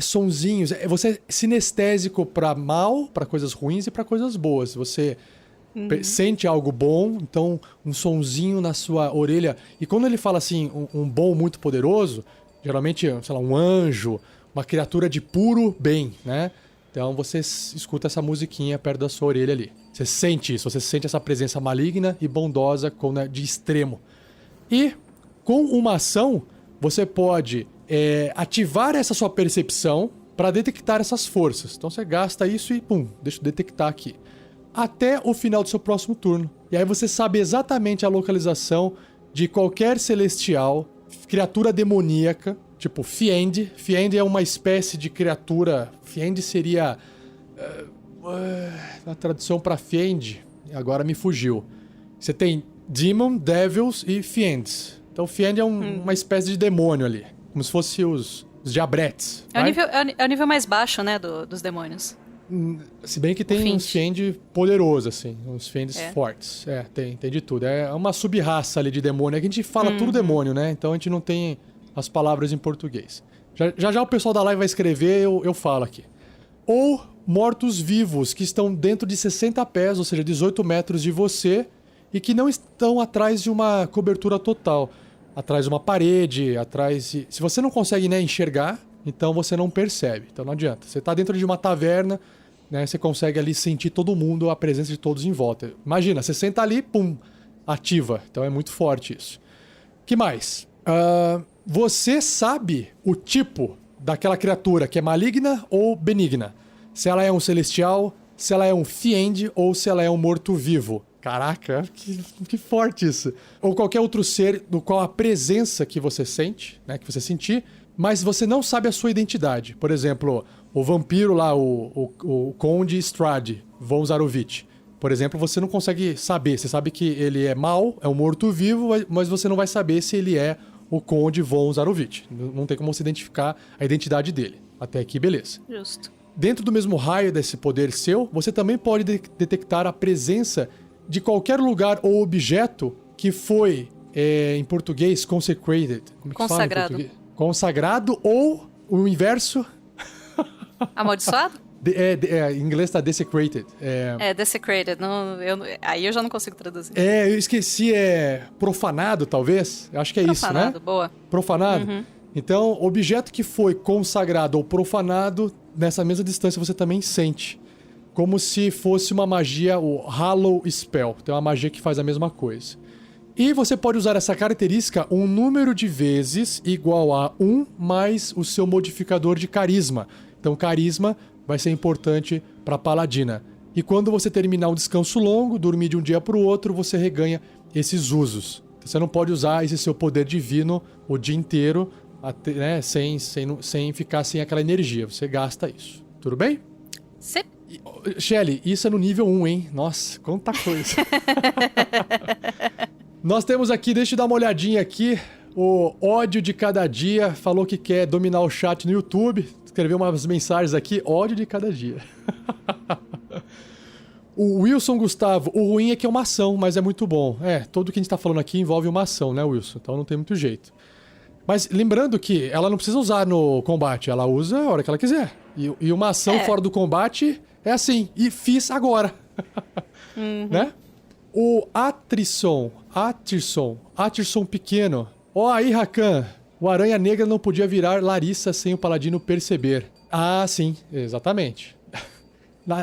sonzinhos. Você é sinestésico para mal, para coisas ruins e para coisas boas. Você sente algo bom, então um sonzinho na sua orelha. E quando ele fala assim, um bom muito poderoso, geralmente, sei lá, um anjo, uma criatura de puro bem, né? Então você escuta essa musiquinha perto da sua orelha ali. Você sente isso, você sente essa presença maligna e bondosa de extremo. E com uma ação, você pode ativar essa sua percepção para detectar essas forças. Então você gasta isso e pum, deixa eu detectar aqui. Até o final do seu próximo turno. E aí você sabe exatamente a localização de qualquer celestial, criatura demoníaca, tipo Fiend. Fiend é uma espécie de criatura... Fiend seria... a tradução para Fiend, agora me fugiu. Você tem Demon, Devils e Fiends. Então Fiend é uma espécie de demônio ali. Como se fosse os diabretes. É o nível mais baixo, né, dos demônios. Se bem que tem Fiend. uns Fiend poderosos, assim. Uns Fiends É. fortes. Tem de tudo. É uma sub-raça ali de demônio. É que a gente fala tudo demônio, né? Então a gente não tem as palavras em português. Já o pessoal da live vai escrever, eu falo aqui. Ou mortos-vivos, que estão dentro de 60 pés, ou seja, 18 metros de você, e que não estão atrás de uma cobertura total. Atrás de uma parede, atrás de... Se você não consegue, né, enxergar, então você não percebe. Então não adianta. Você tá dentro de uma taverna, né, você consegue ali sentir todo mundo, a presença de todos em volta. Imagina, você senta ali, pum, ativa. Então é muito forte isso. Que mais? Você sabe o tipo daquela criatura que é maligna ou benigna. Se ela é um celestial, se ela é um fiend ou se ela é um morto-vivo. Caraca, que forte isso. Ou qualquer outro ser do qual a presença que você sente, né, que você sentir, mas você não sabe a sua identidade. Por exemplo, o vampiro lá, o Conde Strahd von Zarovich. Por exemplo, você não consegue saber. Você sabe que ele é mau, é um morto-vivo, mas você não vai saber se ele é o Conde von Zarovich. Não tem como você identificar a identidade dele. Até aqui, beleza. Justo. Dentro do mesmo raio desse poder seu, você também pode detectar a presença de qualquer lugar ou objeto que foi, em português, consecrated. Como é que fala em Consagrado. português? Consagrado ou o inverso. Amaldiçoado? Em inglês tá desecrated. Desecrated. Aí eu já não consigo traduzir. Eu esqueci, profanado, talvez. Eu acho que é Profanado, isso, né? boa. Profanado. Então, objeto que foi consagrado ou profanado, nessa mesma distância você também sente. Como se fosse uma magia, o Hallow Spell. Tem uma magia que faz a mesma coisa. E você pode usar essa característica um número de vezes igual a 1 mais o seu modificador de carisma. Então, carisma vai ser importante para a paladina. E quando você terminar um descanso longo, dormir de um dia para o outro, você reganha esses usos. Então, você não pode usar esse seu poder divino o dia inteiro, né, sem ficar sem aquela energia. Você gasta isso. Tudo bem? Sim. Shelly, isso é no nível 1, hein? Nossa, quanta coisa. Nós temos aqui, deixa eu dar uma olhadinha aqui, o ódio de cada dia falou que quer dominar o chat no YouTube. Escreveu umas mensagens aqui, ódio de cada dia. O Wilson Gustavo, o ruim é que é uma ação, mas é muito bom. Tudo que a gente tá falando aqui envolve uma ação, né, Wilson? Então não tem muito jeito. Mas lembrando que ela não precisa usar no combate, ela usa a hora que ela quiser. E uma ação fora do combate é assim, e fiz agora. Né? O Atirson pequeno. Aí, Rakan, o Aranha Negra não podia virar Larissa sem o Paladino perceber. Ah, sim, exatamente.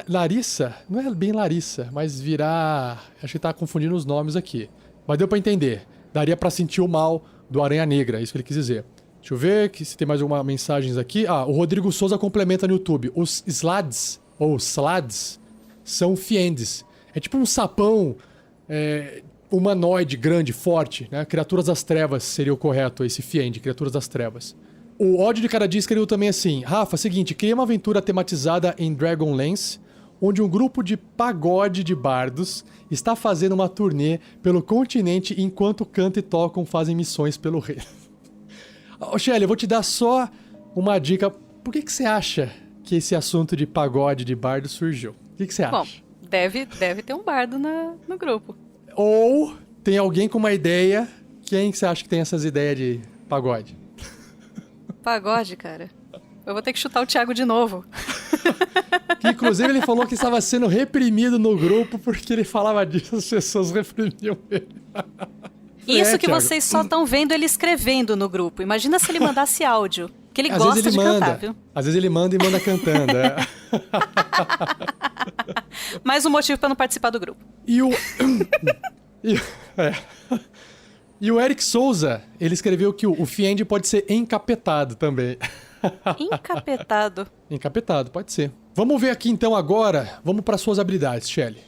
Larissa, não é bem Larissa, mas virar... Acho que tá confundindo os nomes aqui. Mas deu pra entender. Daria pra sentir o mal do Aranha Negra, é isso que ele quis dizer. Deixa eu ver se tem mais alguma mensagens aqui. O Rodrigo Souza complementa no YouTube. Os Slads, ou Slads, são fiendes. É tipo um sapão humanoide, grande, forte, né? Criaturas das trevas seria o correto, esse fiend, criaturas das trevas. O ódio de cada dia escreveu também assim: Rafa, seguinte, criei uma aventura tematizada em Dragonlance, onde um grupo de pagode de bardos está fazendo uma turnê pelo continente enquanto cantam e tocam, fazem missões pelo reino. Shelly, eu vou te dar só uma dica. Por que você acha que esse assunto de pagode de bardo surgiu? O que você acha? Bom, deve ter um bardo no grupo. Ou tem alguém com uma ideia. Quem que você acha que tem essas ideias de pagode? Pagode, cara. Eu vou ter que chutar o Thiago de novo. Que, inclusive, ele falou que estava sendo reprimido no grupo porque ele falava disso, as pessoas reprimiam ele. Isso que Thiago. vocês só estão vendo ele escrevendo no grupo. Imagina se ele mandasse áudio. Que ele Às gosta vezes de ele cantar, manda. viu? Às vezes ele manda e manda cantando. Mais um motivo pra não participar do grupo. E o... E o Eric Souza, ele escreveu que o Fiend pode ser encapetado também. Encapetado. Encapetado, pode ser. Vamos ver aqui então agora, vamos para suas habilidades, Shelly.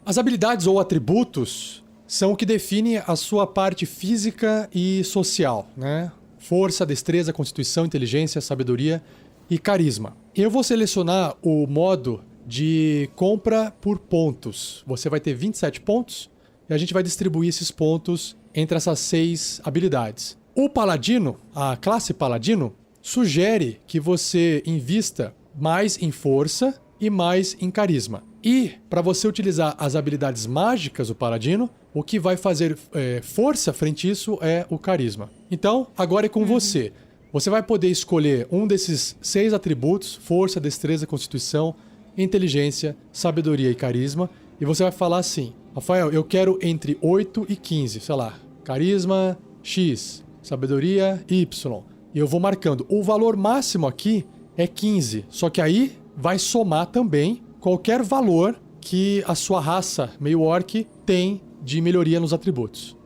As habilidades ou atributos são o que define a sua parte física e social, né? Força, destreza, constituição, inteligência, sabedoria e carisma. Eu vou selecionar o modo de compra por pontos. Você vai ter 27 pontos e a gente vai distribuir esses pontos entre essas 6 habilidades. O Paladino, a classe Paladino, sugere que você invista mais em força e mais em carisma. E, para você utilizar as habilidades mágicas do paladino, o que vai fazer força frente a isso é o carisma. Então, agora é com você. Você vai poder escolher um desses 6 atributos: força, destreza, constituição, inteligência, sabedoria e carisma. E você vai falar assim: Rafael, eu quero entre 8 e 15, sei lá, carisma X, sabedoria Y. E eu vou marcando. O valor máximo aqui é 15, só que aí vai somar também qualquer valor que a sua raça, meio orc, tem de melhoria nos atributos.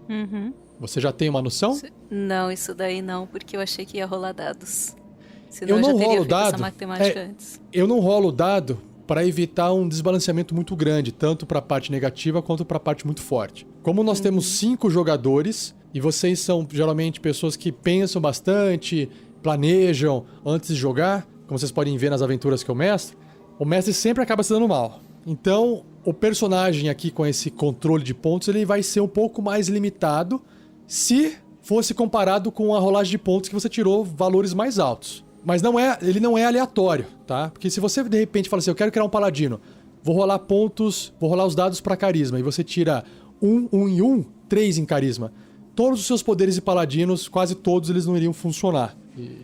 Você já tem uma noção? Não, isso daí não, porque eu achei que ia rolar dados. Senão Eu não já teria rolo feito dado. essa matemática antes. Eu não rolo dado para evitar um desbalanceamento muito grande, tanto para a parte negativa quanto para a parte muito forte. Como nós temos 5 jogadores, e vocês são geralmente pessoas que pensam bastante, planejam antes de jogar, como vocês podem ver nas aventuras que eu mestro, o mestre sempre acaba se dando mal. Então, o personagem aqui com esse controle de pontos, ele vai ser um pouco mais limitado se fosse comparado com a rolagem de pontos que você tirou valores mais altos. Mas ele não é aleatório, tá? Porque se você de repente fala assim, eu quero criar um paladino, vou rolar pontos, vou rolar os dados para carisma, e você tira 1 em 1, 3 em carisma. Todos os seus poderes de paladinos, quase todos, eles não iriam funcionar.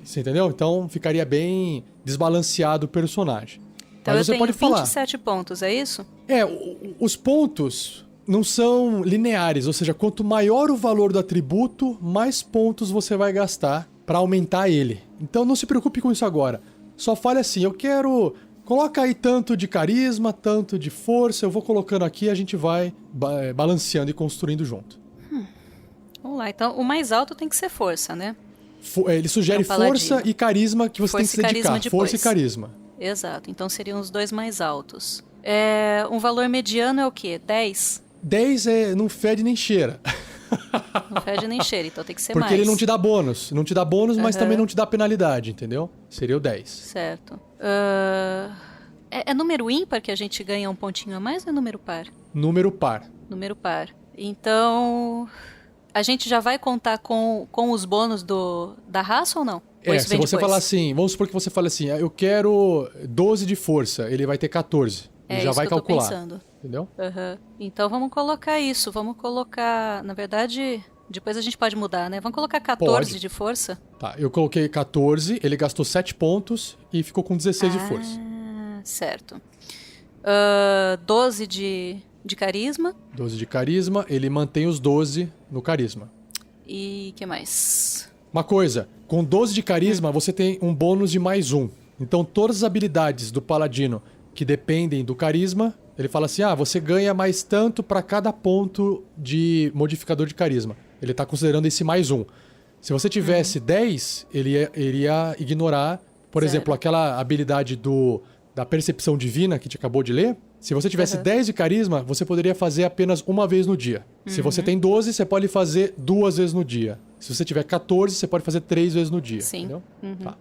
Você entendeu? Então ficaria bem desbalanceado o personagem. Então mas eu você pode tenho falar. 27 pontos, é isso? Os pontos não são lineares, ou seja, quanto maior o valor do atributo, mais pontos você vai gastar para aumentar ele. Então não se preocupe com isso agora. Só fale assim, eu quero... Coloca aí tanto de carisma, tanto de força, eu vou colocando aqui e a gente vai balanceando e construindo junto. Vamos lá, então o mais alto tem que ser força, né? Ele sugere força e carisma que você tem que se dedicar. Força e carisma. Exato, então seriam os 2 mais altos. Um valor mediano é o quê? 10? 10 não fede nem cheira. Não fede nem cheira, então tem que ser Porque mais. ele não te dá bônus. Não te dá bônus, mas também não te dá penalidade, entendeu? Seria o 10. Certo. É número ímpar que a gente ganha um pontinho a mais ou é número par? Número par. Número par. Então, a gente já vai contar com os bônus da raça ou não? Ou isso Se vem você depois? falar assim, vamos supor que você fale assim, eu quero 12 de força, ele vai ter 14. Ele já vai isso que calcular. eu tô pensando. Entendeu? Então vamos colocar isso. Vamos colocar, na verdade, depois a gente pode mudar, né? Vamos colocar 14 de força? Tá, eu coloquei 14, ele gastou 7 pontos e ficou com 16 de força. Certo. 12 de carisma. 12 de carisma, ele mantém os 12 no carisma. E que mais? Uma coisa, com 12 de carisma você tem um bônus de mais 1. Então todas as habilidades do paladino que dependem do carisma, ele fala assim, você ganha mais tanto para cada ponto de modificador de carisma. Ele tá considerando esse mais 1. Se você tivesse 10, ele iria ignorar, por exemplo, aquela habilidade da percepção divina que a gente acabou de ler. Se você tivesse 10 de carisma, você poderia fazer apenas uma vez no dia. Se você tem 12, você pode fazer 2 vezes no dia. Se você tiver 14, você pode fazer 3 vezes no dia. Sim. Entendeu? Tá.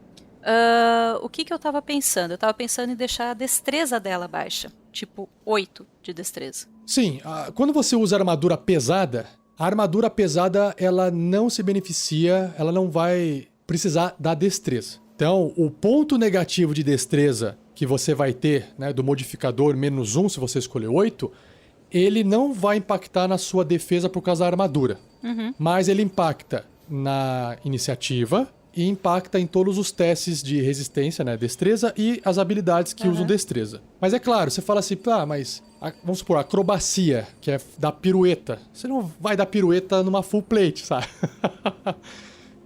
O que eu tava pensando? Eu tava pensando em deixar a destreza dela baixa. Tipo, 8 de destreza. Sim, quando você usa armadura pesada, a armadura pesada ela não se beneficia, ela não vai precisar da destreza. Então, o ponto negativo de destreza que você vai ter, né, do modificador -1, se você escolher 8, ele não vai impactar na sua defesa por causa da armadura. Mas ele impacta na iniciativa e impacta em todos os testes de resistência, né, destreza e as habilidades que usam destreza. Mas é claro, você fala assim, mas vamos supor, acrobacia, que é dar pirueta. Você não vai dar pirueta numa full plate, sabe?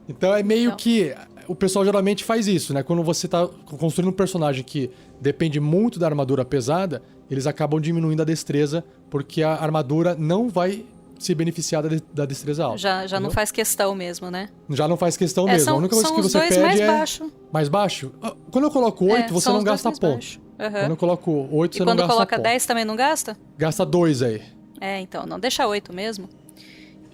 Então é meio que... O pessoal geralmente faz isso, né? Quando você tá construindo um personagem que depende muito da armadura pesada, eles acabam diminuindo a destreza, porque a armadura não vai se beneficiar da destreza alta. Já não faz questão mesmo, né? Já não faz questão mesmo. A única coisa que você pede mais é... baixo. Mais baixo? Quando eu coloco 8, você não gasta ponto. Quando eu coloco 8, você não gasta ponto. E quando coloca 10 também não gasta? Gasta 2 aí. Então, não deixa 8 mesmo.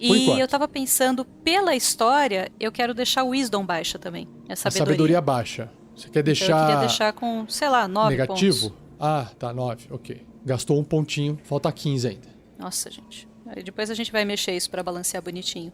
E eu tava pensando, pela história, eu quero deixar o Wisdom baixa também. A sabedoria baixa. Você quer deixar... Então eu queria deixar com, sei lá, 9 negativo? pontos. Tá, 9, ok. Gastou um pontinho, falta 15 ainda. Nossa, gente. Aí depois a gente vai mexer isso pra balancear bonitinho.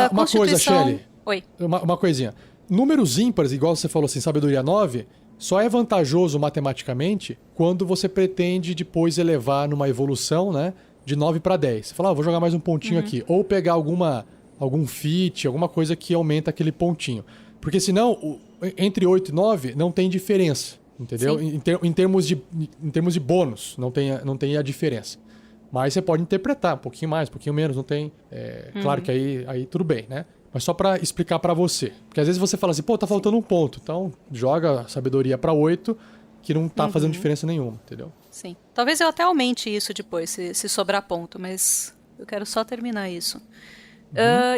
Uma coisa, Shelly. Oi. Uma coisinha. números ímpares, igual você falou assim, sabedoria 9, só é vantajoso matematicamente quando você pretende depois elevar numa evolução, né, de 9 para 10. Você fala, vou jogar mais um pontinho aqui. Ou pegar algum feat, alguma coisa que aumenta aquele pontinho. Porque senão, entre 8 e 9 não tem diferença, entendeu? Em termos de bônus, não tem a diferença. Mas você pode interpretar um pouquinho mais, um pouquinho menos, não tem... Claro que aí tudo bem, né? Mas só para explicar para você. Porque às vezes você fala assim, tá faltando um ponto. Então, joga a sabedoria para 8, que não tá fazendo diferença nenhuma, entendeu? Sim. Talvez eu até aumente isso depois, se sobrar ponto, mas eu quero só terminar isso.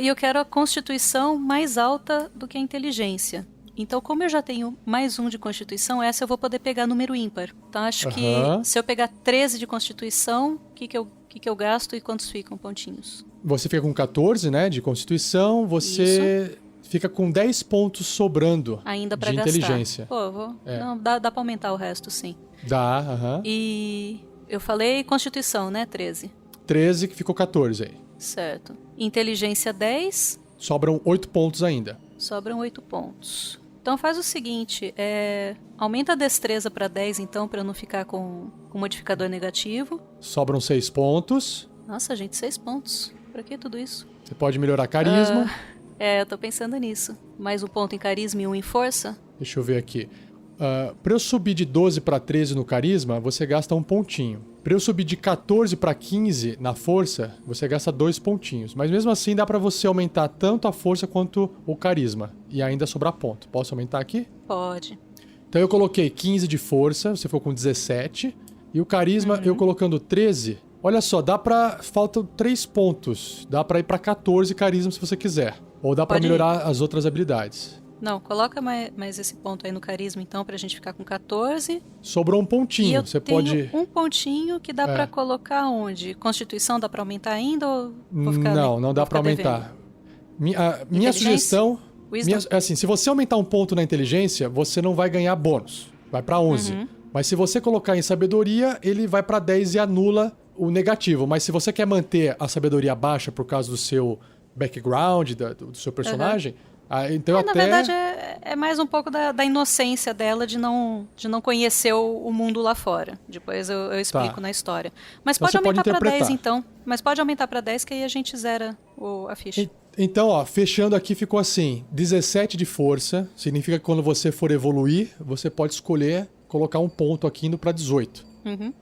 E eu quero a constituição mais alta do que a inteligência. Então, como eu já tenho mais um de constituição, essa eu vou poder pegar número ímpar. Então, acho que se eu pegar 13 de constituição, o que eu gasto e quantos ficam pontinhos? Você fica com 14, né, de constituição, você fica com 10 pontos sobrando ainda pra de gastar. Inteligência. Não, dá pra aumentar o resto, sim. Dá, E eu falei constituição, né, 13. 13 que ficou 14 aí. Certo. Inteligência 10. Sobram 8 pontos ainda. Sobram 8 pontos. Então faz o seguinte, aumenta a destreza pra 10 então, pra eu não ficar com modificador negativo. Sobram 6 pontos. Nossa, gente, 6 pontos. Pra que tudo isso? Você pode melhorar carisma. Eu tô pensando nisso. Mais um ponto em carisma e um em força. Deixa eu ver aqui. Pra eu subir de 12 pra 13 no carisma, você gasta um pontinho. Pra eu subir de 14 pra 15 na força, você gasta 2 pontinhos. Mas mesmo assim dá pra você aumentar tanto a força quanto o carisma. E ainda sobrar ponto. Posso aumentar aqui? Pode. Então eu coloquei 15 de força, você ficou com 17. E o carisma, eu colocando 13... Olha só, faltam 3 pontos. Dá pra ir pra 14 carisma se você quiser. Ou dá pra melhorar as outras habilidades. Não, coloca mais esse ponto aí no carisma, então, pra gente ficar com 14. Sobrou um pontinho. E eu você tenho pode... um pontinho que dá pra colocar onde? Constituição dá pra aumentar ainda ou vou ficar Não dá pra aumentar. Minha sugestão... assim, se você aumentar um ponto na inteligência, você não vai ganhar bônus. Vai pra 11. Mas se você colocar em sabedoria, ele vai pra 10 e anula o negativo. Mas se você quer manter a sabedoria baixa por causa do seu background, do seu personagem... então Na verdade, é mais um pouco da inocência dela de não conhecer o mundo lá fora. Depois eu explico na história. Mas Então pode aumentar pra 10, então. Mas pode aumentar pra 10, que aí a gente zera a ficha. Então, fechando aqui, ficou assim. 17 de força. Significa que quando você for evoluir, você pode escolher colocar um ponto aqui indo pra 18.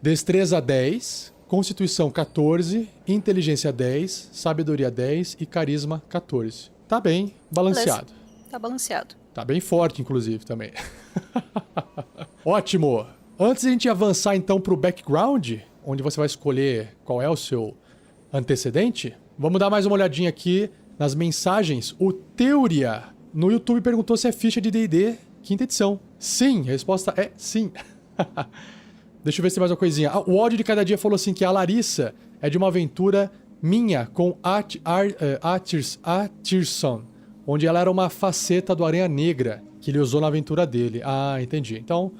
Destreza 10. Constituição 14. Inteligência 10. Sabedoria 10. E carisma 14. Tá bem balanceado. Beleza. Tá balanceado. Tá bem forte, inclusive, também. Ótimo! Antes de a gente avançar, então, pro background, onde você vai escolher qual é o seu antecedente, vamos dar mais uma olhadinha aqui nas mensagens. O Teuria, no YouTube, perguntou se é ficha de D&D quinta edição. Sim, a resposta é sim. Deixa eu ver se tem mais uma coisinha. O ódio de cada dia falou assim que a Larissa é de uma aventura... minha com Atirson, onde ela era uma faceta do Aranha Negra que ele usou na aventura dele. Entendi. Então,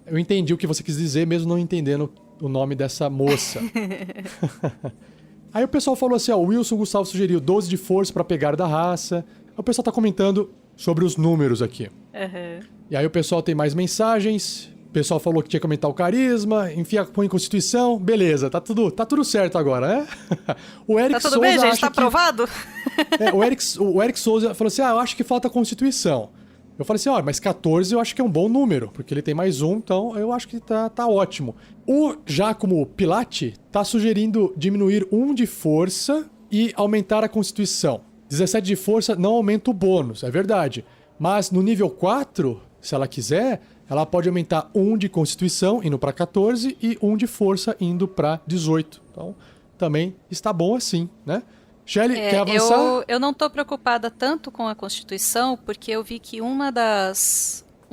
eu entendi o que você quis dizer, mesmo não entendendo o nome dessa moça. Aí o pessoal falou assim, o Wilson Gustavo sugeriu 12 de força pra pegar da raça. O pessoal tá comentando sobre os números aqui. E aí o pessoal tem mais mensagens... O pessoal falou que tinha que aumentar o carisma, põe em Constituição, beleza, tá tudo certo agora, né? O Eric tá tudo Souza bem, gente? Tá aprovado? O Eric Souza falou assim, eu acho que falta Constituição. Eu falei assim, mas 14 eu acho que é um bom número, porque ele tem mais um, então eu acho que tá ótimo. O Giacomo Pilati tá sugerindo diminuir 1 de força e aumentar a Constituição. 17 de força não aumenta o bônus, é verdade. Mas no nível 4, se ela quiser... ela pode aumentar 1 de Constituição, indo para 14, e 1 de Força, indo para 18. Então, também está bom assim, né? Shelly, quer avançar? Eu não tô preocupada tanto com a Constituição, porque eu vi que um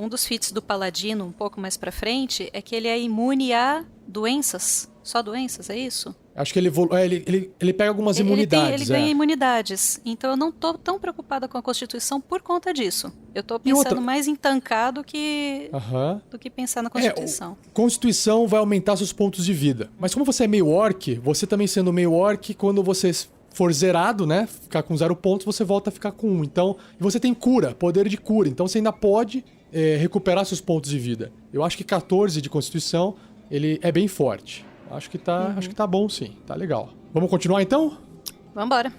dos feats do Paladino, um pouco mais pra frente, é que ele é imune a doenças. Só doenças, é isso? Acho que ele pega algumas imunidades. Ele ganha imunidades. Então eu não tô tão preocupada com a Constituição por conta disso. Eu tô pensando mais em tancar do que pensar na Constituição. Constituição vai aumentar seus pontos de vida. Mas como você é meio orc, você também sendo meio orc, quando você for zerado, né, ficar com 0 pontos, você volta a ficar com 1. Então, e você tem cura, poder de cura. Então você ainda pode recuperar seus pontos de vida. Eu acho que 14 de constituição, ele é bem forte. Acho que tá bom sim, tá legal. Vamos continuar então? Vambora.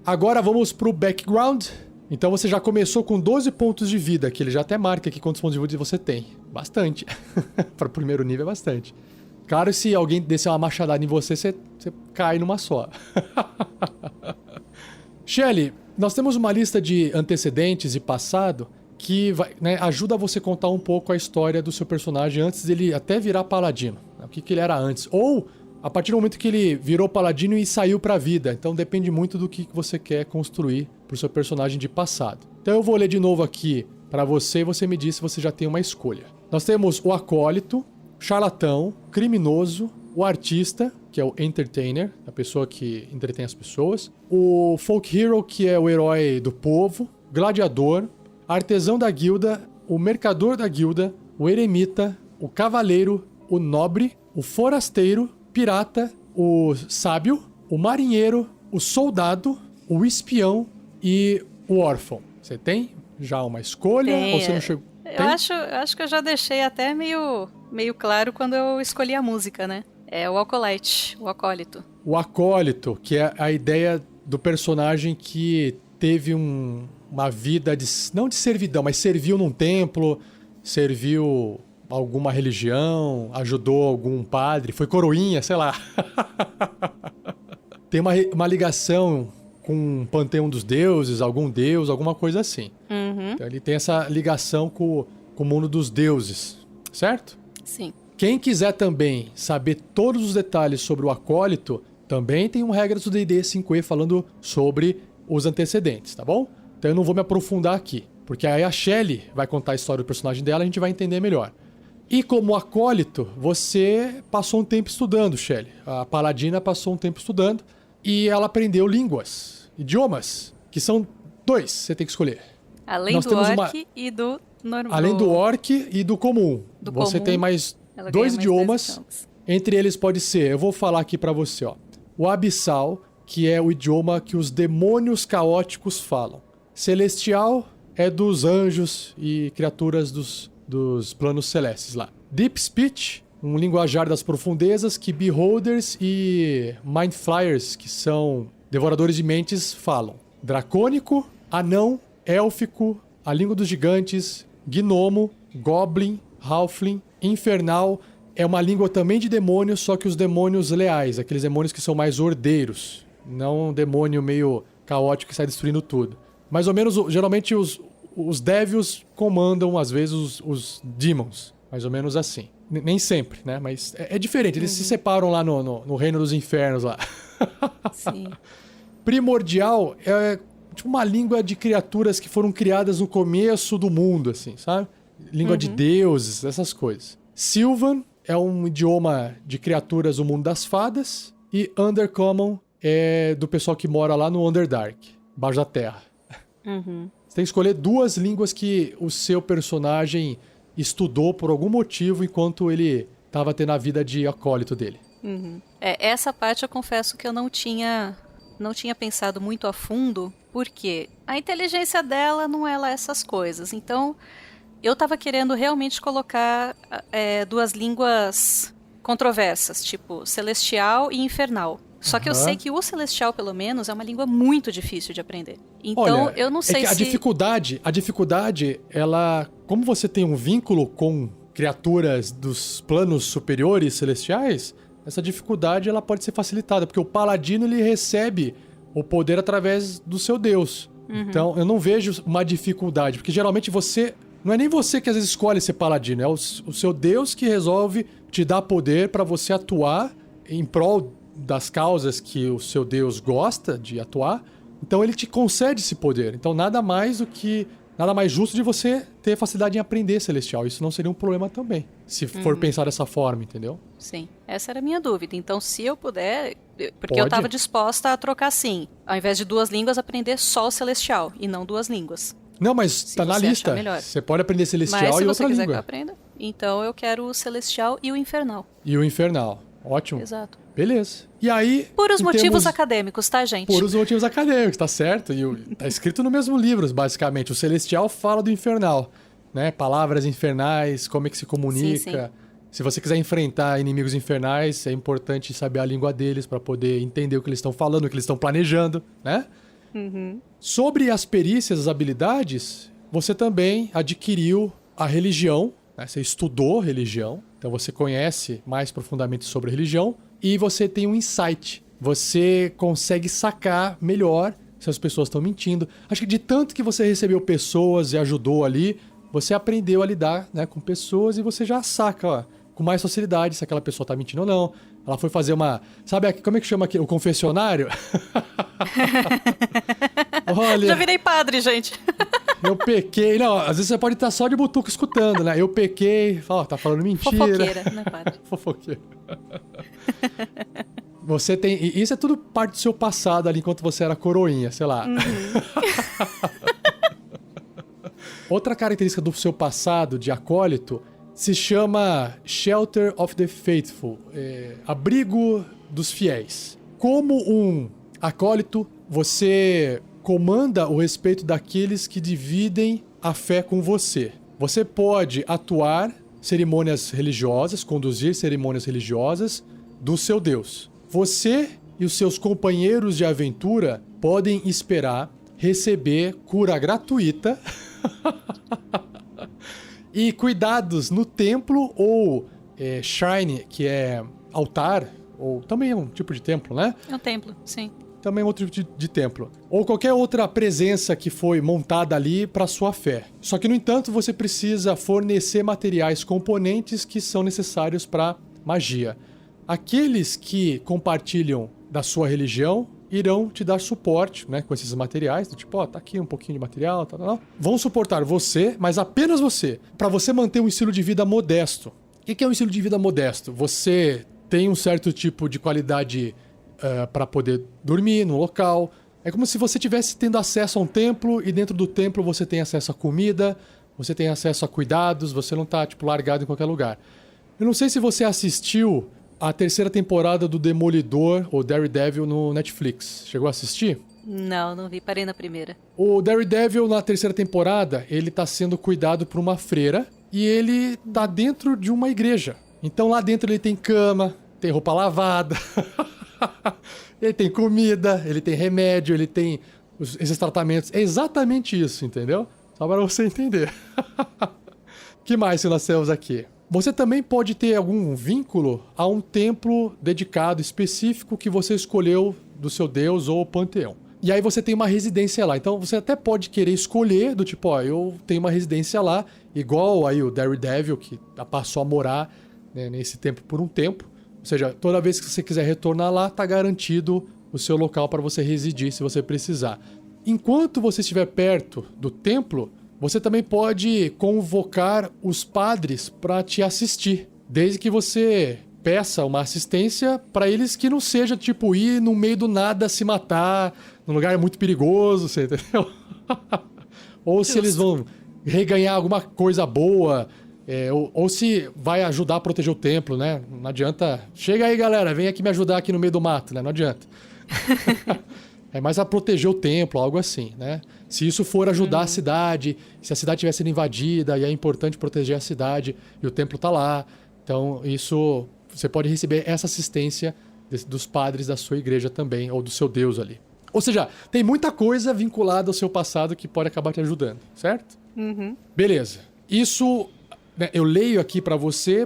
Agora vamos pro background. Então você já começou com 12 pontos de vida, que ele já até marca aqui quantos pontos de vida você tem. Bastante. Para o primeiro nível é bastante. Claro, se alguém descer uma machadada em você, você cai numa só. Shelly, nós temos uma lista de antecedentes e passado que ajuda você a contar um pouco a história do seu personagem antes dele até virar paladino. O que ele era antes. Ou a partir do momento que ele virou paladino e saiu pra vida. Então depende muito do que você quer construir pro seu personagem de passado. Então eu vou ler de novo aqui pra você e você me diz se você já tem uma escolha. Nós temos o acólito, o charlatão, o criminoso, o artista, que é o entertainer, a pessoa que entretém as pessoas, o folk hero, que é o herói do povo, gladiador, artesão da guilda, o mercador da guilda, o eremita, o cavaleiro, o nobre, o forasteiro, pirata, o sábio, o marinheiro, o soldado, o espião e o órfão. Você tem já uma escolha? Ou você não chegou? Eu acho que eu já deixei até meio claro quando eu escolhi a música, né? É o Acolyte, o acólito. O acólito, que é a ideia do personagem que teve uma vida não de servidão, mas serviu num templo, serviu alguma religião, ajudou algum padre, foi coroinha, sei lá. Tem uma ligação com o panteão dos deuses, algum deus, alguma coisa assim. Uhum. Então ele tem essa ligação com o mundo dos deuses, certo? Sim. Quem quiser também saber todos os detalhes sobre o acólito, também tem regras do D&D 5e falando sobre os antecedentes, tá bom? Então eu não vou me aprofundar aqui, porque aí a Shelly vai contar a história do personagem dela e a gente vai entender melhor. E como acólito, você passou um tempo estudando, Shelly. A paladina passou um tempo estudando e ela aprendeu línguas, idiomas, que são 2, você tem que escolher. Além do orc e do normal. Além do orc e do comum. Você tem mais 2 idiomas. Entre eles pode ser, eu vou falar aqui pra você, ó. O abissal, que é o idioma que os demônios caóticos falam. Celestial é dos anjos e criaturas dos planos celestes lá. Deep Speech, um linguajar das profundezas que Beholders e Mind Flayers, que são devoradores de mentes, falam. Dracônico, anão, élfico, a língua dos gigantes, gnomo, goblin, halfling, infernal, é uma língua também de demônios, só que os demônios leais, aqueles demônios que são mais ordeiros, não um demônio meio caótico que sai destruindo tudo. Mais ou menos, geralmente os devils comandam, às vezes, os demons. Mais ou menos assim. Nem sempre, né? Mas é diferente. Eles se separam lá no reino dos infernos lá. Sim. Primordial é tipo uma língua de criaturas que foram criadas no começo do mundo, assim, sabe? Língua de deuses, essas coisas. Sylvan é um idioma de criaturas do mundo das fadas. E Undercommon é do pessoal que mora lá no Underdark, embaixo da terra. Uhum. Você tem que escolher 2 línguas que o seu personagem estudou por algum motivo enquanto ele estava tendo a vida de acólito dele. Uhum. Essa parte eu confesso que eu não tinha pensado muito a fundo, porque a inteligência dela não é lá essas coisas. Então, eu estava querendo realmente colocar 2 línguas controversas, tipo celestial e infernal. Só que eu sei que o celestial, pelo menos, é uma língua muito difícil de aprender. Então, olha, eu não sei se... A dificuldade, ela... Como você tem um vínculo com criaturas dos planos superiores celestiais, essa dificuldade ela pode ser facilitada, porque o paladino ele recebe o poder através do seu deus. Uhum. Então, eu não vejo uma dificuldade, porque geralmente você... Não é nem você que às vezes escolhe ser paladino, é o seu deus que resolve te dar poder para você atuar em prol das causas que o seu deus gosta de atuar, então ele te concede esse poder. Então nada mais justo de você ter facilidade em aprender celestial. Isso não seria um problema também, se for pensar dessa forma, entendeu? Sim, essa era a minha dúvida. Então se eu puder, porque eu estava disposta a trocar sim, ao invés de 2 línguas, aprender só o celestial e não 2 línguas. Não, mas tá na lista. Você pode aprender celestial e outra língua. Mas se você quiser que eu aprenda, então eu quero o celestial e o infernal. E o infernal, ótimo. Exato. Beleza. E aí... Por os em motivos termos- acadêmicos, tá, gente? Por os motivos acadêmicos, tá certo? E tá escrito no mesmo livro, basicamente. O Celestial fala do infernal, né? Palavras infernais, como é que se comunica. Sim. Se você quiser enfrentar inimigos infernais, é importante saber a língua deles para poder entender o que eles estão falando, o que eles estão planejando, né? Sobre as perícias, as habilidades, você também adquiriu a religião, né? Você estudou religião, então você conhece mais profundamente sobre a religião e você tem um insight. Você consegue sacar melhor se as pessoas estão mentindo. Acho que de tanto que você recebeu pessoas e ajudou ali, você aprendeu a lidar, né, com pessoas e você já saca, ó, com mais facilidade se aquela pessoa tá mentindo ou não. Ela foi fazer uma... Sabe, como é que chama aqui? O confessionário? Olha... Já virei padre, gente. Eu pequei... Não, às vezes você pode estar só de butuca escutando, né? Eu pequei... Ó, tá falando mentira. Fofoqueira, né, padre? Fofoqueira. Você tem... E isso é tudo parte do seu passado ali, enquanto você era coroinha, sei lá. Outra característica do seu passado de acólito se chama Shelter of the Faithful, abrigo dos fiéis. Como um acólito, você comanda o respeito daqueles que dividem a fé com você. Você pode atuar cerimônias religiosas, conduzir cerimônias religiosas do seu Deus. Você e os seus companheiros de aventura podem esperar receber cura gratuita e cuidados no templo ou shrine, que é altar, ou também é um tipo de templo, né? É um templo, sim. Também é outro tipo de templo. Ou qualquer outra presença que foi montada ali para sua fé. Só que, no entanto, você precisa fornecer materiais, componentes que são necessários para magia. Aqueles que compartilham da sua religião irão te dar suporte, né, com esses materiais, do tipo, ó, tá aqui um pouquinho de material, tal. Vão suportar você, mas apenas você, para você manter um estilo de vida modesto. O que é um estilo de vida modesto? Você tem um certo tipo de qualidade para poder dormir no local. É como se você estivesse tendo acesso a um templo e dentro do templo você tem acesso a comida, você tem acesso a cuidados, você não tá, tipo, largado em qualquer lugar. Eu não sei se você assistiu a terceira temporada do Demolidor, ou Daredevil, no Netflix. Chegou a assistir? Não vi. Parei na primeira. O Daredevil, na terceira temporada, ele tá sendo cuidado por uma freira e ele tá dentro de uma igreja. Então lá dentro ele tem cama, tem roupa lavada, ele tem comida, ele tem remédio, ele tem esses tratamentos. É exatamente isso, entendeu? Só para você entender. Que mais que nós temos aqui? Você também pode ter algum vínculo a um templo dedicado específico que você escolheu do seu deus ou panteão. E aí você tem uma residência lá. Então você até pode querer escolher do tipo, ó, eu tenho uma residência lá, igual aí o Daredevil, que passou a morar, né, nesse templo por um tempo. Ou seja, toda vez que você quiser retornar lá, tá garantido o seu local para você residir se você precisar. Enquanto você estiver perto do templo, você também pode convocar os padres para te assistir, desde que você peça uma assistência para eles que não seja tipo ir no meio do nada se matar, num lugar muito perigoso, você entendeu? Ou se eles vão reganhar alguma coisa boa, ou se vai ajudar a proteger o templo, né? Não adianta. Chega aí, galera, vem aqui me ajudar aqui no meio do mato, né? Não adianta. É mais a proteger o templo, algo assim, né? Se isso for ajudar a cidade, se a cidade estiver sendo invadida e é importante proteger a cidade e o templo tá lá, então isso você pode receber essa assistência dos padres da sua igreja também, ou do seu deus ali. Ou seja, tem muita coisa vinculada ao seu passado que pode acabar te ajudando, certo? Beleza. Isso, né, eu leio aqui para você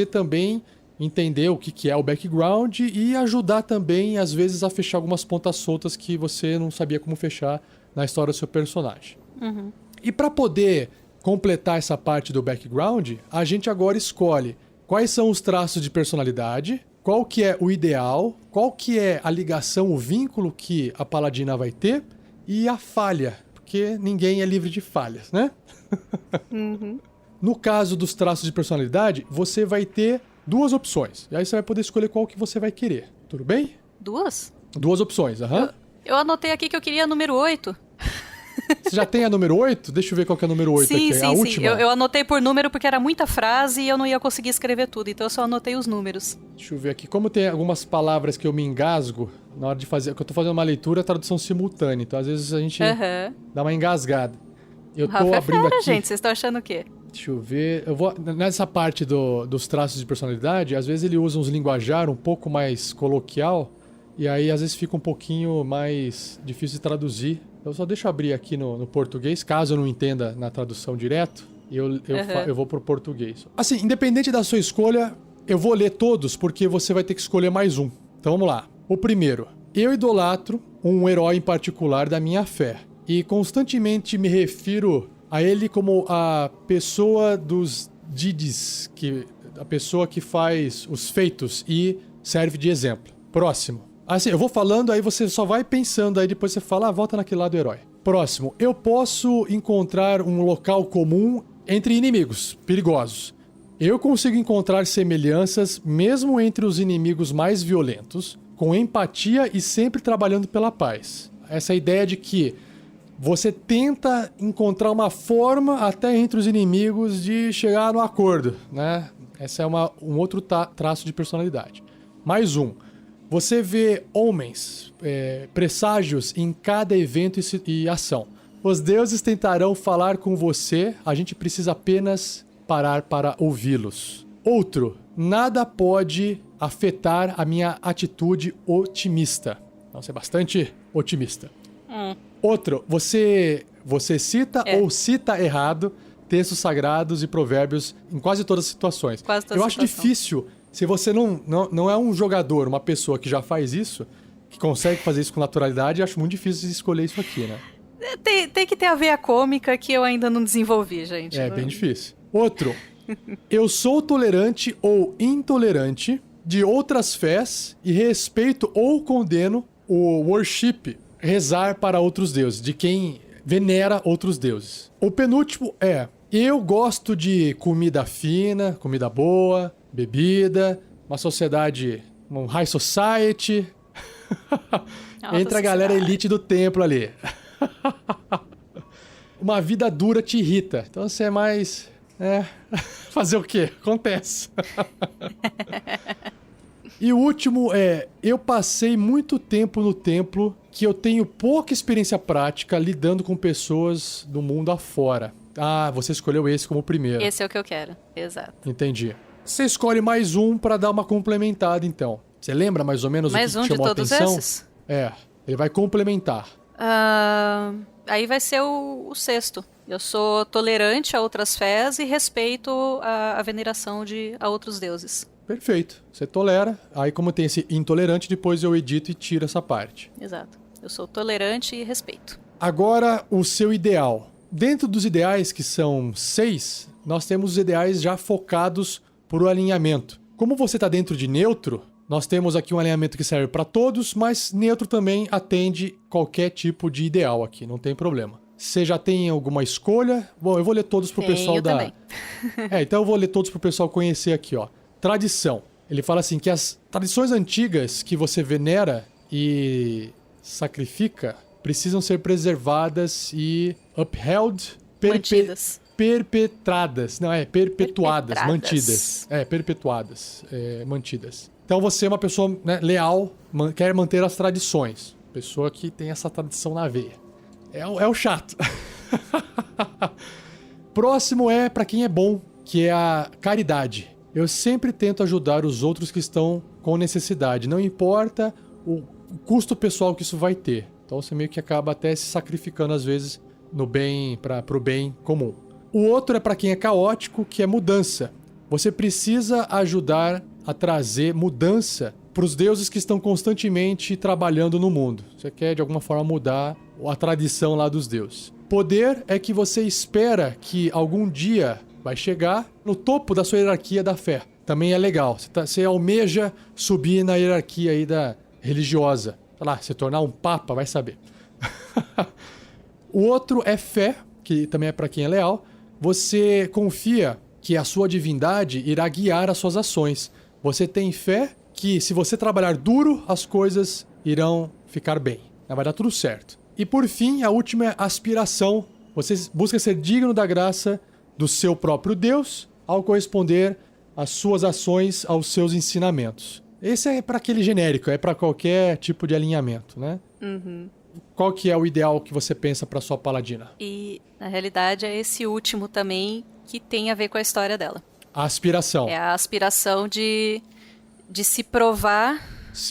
também entender o que é o background e ajudar também, às vezes, a fechar algumas pontas soltas que você não sabia como fechar na história do seu personagem. E para poder completar essa parte do background, a gente agora escolhe quais são os traços de personalidade, qual que é o ideal, qual que é a ligação, o vínculo que a paladina vai ter e a falha, porque ninguém é livre de falhas, né? No caso dos traços de personalidade, você vai ter duas opções. E aí você vai poder escolher qual que você vai querer. Tudo bem? Duas? Duas opções, aham. Eu anotei aqui que eu queria número 8. Você já tem a número 8? Deixa eu ver qual que é a número 8 aqui. Sim, A sim. última? Eu anotei por número porque era muita frase e eu não ia conseguir escrever tudo, então eu só anotei os números. Deixa eu ver aqui. Como tem algumas palavras que eu me engasgo na hora de fazer... Porque eu tô fazendo uma leitura, tradução simultânea. Então, às vezes, a gente dá uma engasgada. Eu O tô Rafa é abrindo fera, aqui... gente. Vocês estão achando o quê? Deixa eu ver. Eu vou nessa parte dos traços de personalidade, às vezes ele usa uns linguajar um pouco mais coloquial e aí às vezes fica um pouquinho mais difícil de traduzir. Eu só deixo abrir aqui no português, caso eu não entenda na tradução direto, eu vou pro português. Assim, independente da sua escolha, eu vou ler todos porque você vai ter que escolher mais um. Então vamos lá. O primeiro. Eu idolatro um herói em particular da minha fé e constantemente me refiro a ele como a pessoa dos didis, a pessoa que faz os feitos e serve de exemplo. Próximo. Assim, eu vou falando, aí você só vai pensando, aí depois você fala, volta naquele lado do herói. Próximo. Eu posso encontrar um local comum entre inimigos perigosos. Eu consigo encontrar semelhanças mesmo entre os inimigos mais violentos, com empatia e sempre trabalhando pela paz. Essa ideia de que você tenta encontrar uma forma até entre os inimigos de chegar no acordo, né? Esse é um outro traço de personalidade. Mais um. Você vê homens, presságios em cada evento e ação. Os deuses tentarão falar com você, a gente precisa apenas parar para ouvi-los. Outro. Nada pode afetar a minha atitude otimista. Então, você é bastante otimista. Outro, você cita ou cita errado textos sagrados e provérbios em quase todas as situações. Eu acho difícil, se você não é um jogador, uma pessoa que já faz isso, que consegue fazer isso com naturalidade, eu acho muito difícil de escolher isso aqui, né? Tem que ter a veia cômica que eu ainda não desenvolvi, gente. É bem difícil. Outro, eu sou tolerante ou intolerante de outras fés e respeito ou condeno o worship, rezar para outros deuses, de quem venera outros deuses. O penúltimo é, eu gosto de comida fina, comida boa, bebida, uma sociedade, um high society, entre a galera elite do templo ali. Uma vida dura te irrita, então você é mais... fazer o quê? Acontece. E o último é, eu passei muito tempo no templo que eu tenho pouca experiência prática lidando com pessoas do mundo afora. Ah, você escolheu esse como primeiro. Esse é o que eu quero, exato. Entendi. Você escolhe mais um pra dar uma complementada, então. Você lembra mais ou menos mais o que chamou a atenção? Mais um de todos esses? Ele vai complementar. Aí vai ser o sexto. Eu sou tolerante a outras fés e respeito a veneração a outros deuses. Perfeito. Você tolera. Aí como tem esse intolerante, depois eu edito e tiro essa parte. Exato. Eu sou tolerante e respeito. Agora, o seu ideal. Dentro dos ideais, que são 6, nós temos os ideais já focados por o alinhamento. Como você está dentro de neutro, nós temos aqui um alinhamento que serve para todos, mas neutro também atende qualquer tipo de ideal aqui, não tem problema. Você já tem alguma escolha? Bom, eu vou ler todos pro pessoal da... também. Então eu vou ler todos pro pessoal conhecer aqui, ó. Tradição. Ele fala assim que as tradições antigas que você venera e sacrifica precisam ser preservadas e upheld, mantidas. Perpetuadas, mantidas. Perpetuadas, mantidas. Então você é uma pessoa, né, leal, quer manter as tradições. Pessoa que tem essa tradição na veia. É o chato. Próximo é para quem é bom, que é a caridade. Eu sempre tento ajudar os outros que estão com necessidade. Não importa o custo pessoal que isso vai ter. Então você meio que acaba até se sacrificando às vezes pro bem comum. O outro é para quem é caótico, que é mudança. Você precisa ajudar a trazer mudança para os deuses que estão constantemente trabalhando no mundo. Você quer de alguma forma mudar a tradição lá dos deuses. Poder é que você espera que algum dia vai chegar no topo da sua hierarquia da fé. Também é legal. Você almeja subir na hierarquia aí da religiosa. Sei lá, se tornar um papa, vai saber. O outro é fé, que também é para quem é leal. Você confia que a sua divindade irá guiar as suas ações. Você tem fé que se você trabalhar duro, as coisas irão ficar bem. Vai dar tudo certo. E por fim, a última é aspiração. Você busca ser digno da graça do seu próprio Deus ao corresponder às suas ações, aos seus ensinamentos. Esse é para aquele genérico, é para qualquer tipo de alinhamento, né? Uhum. Qual que é o ideal que você pensa para sua paladina? E, na realidade, é esse último também que tem a ver com a história dela. A aspiração. É a aspiração de se provar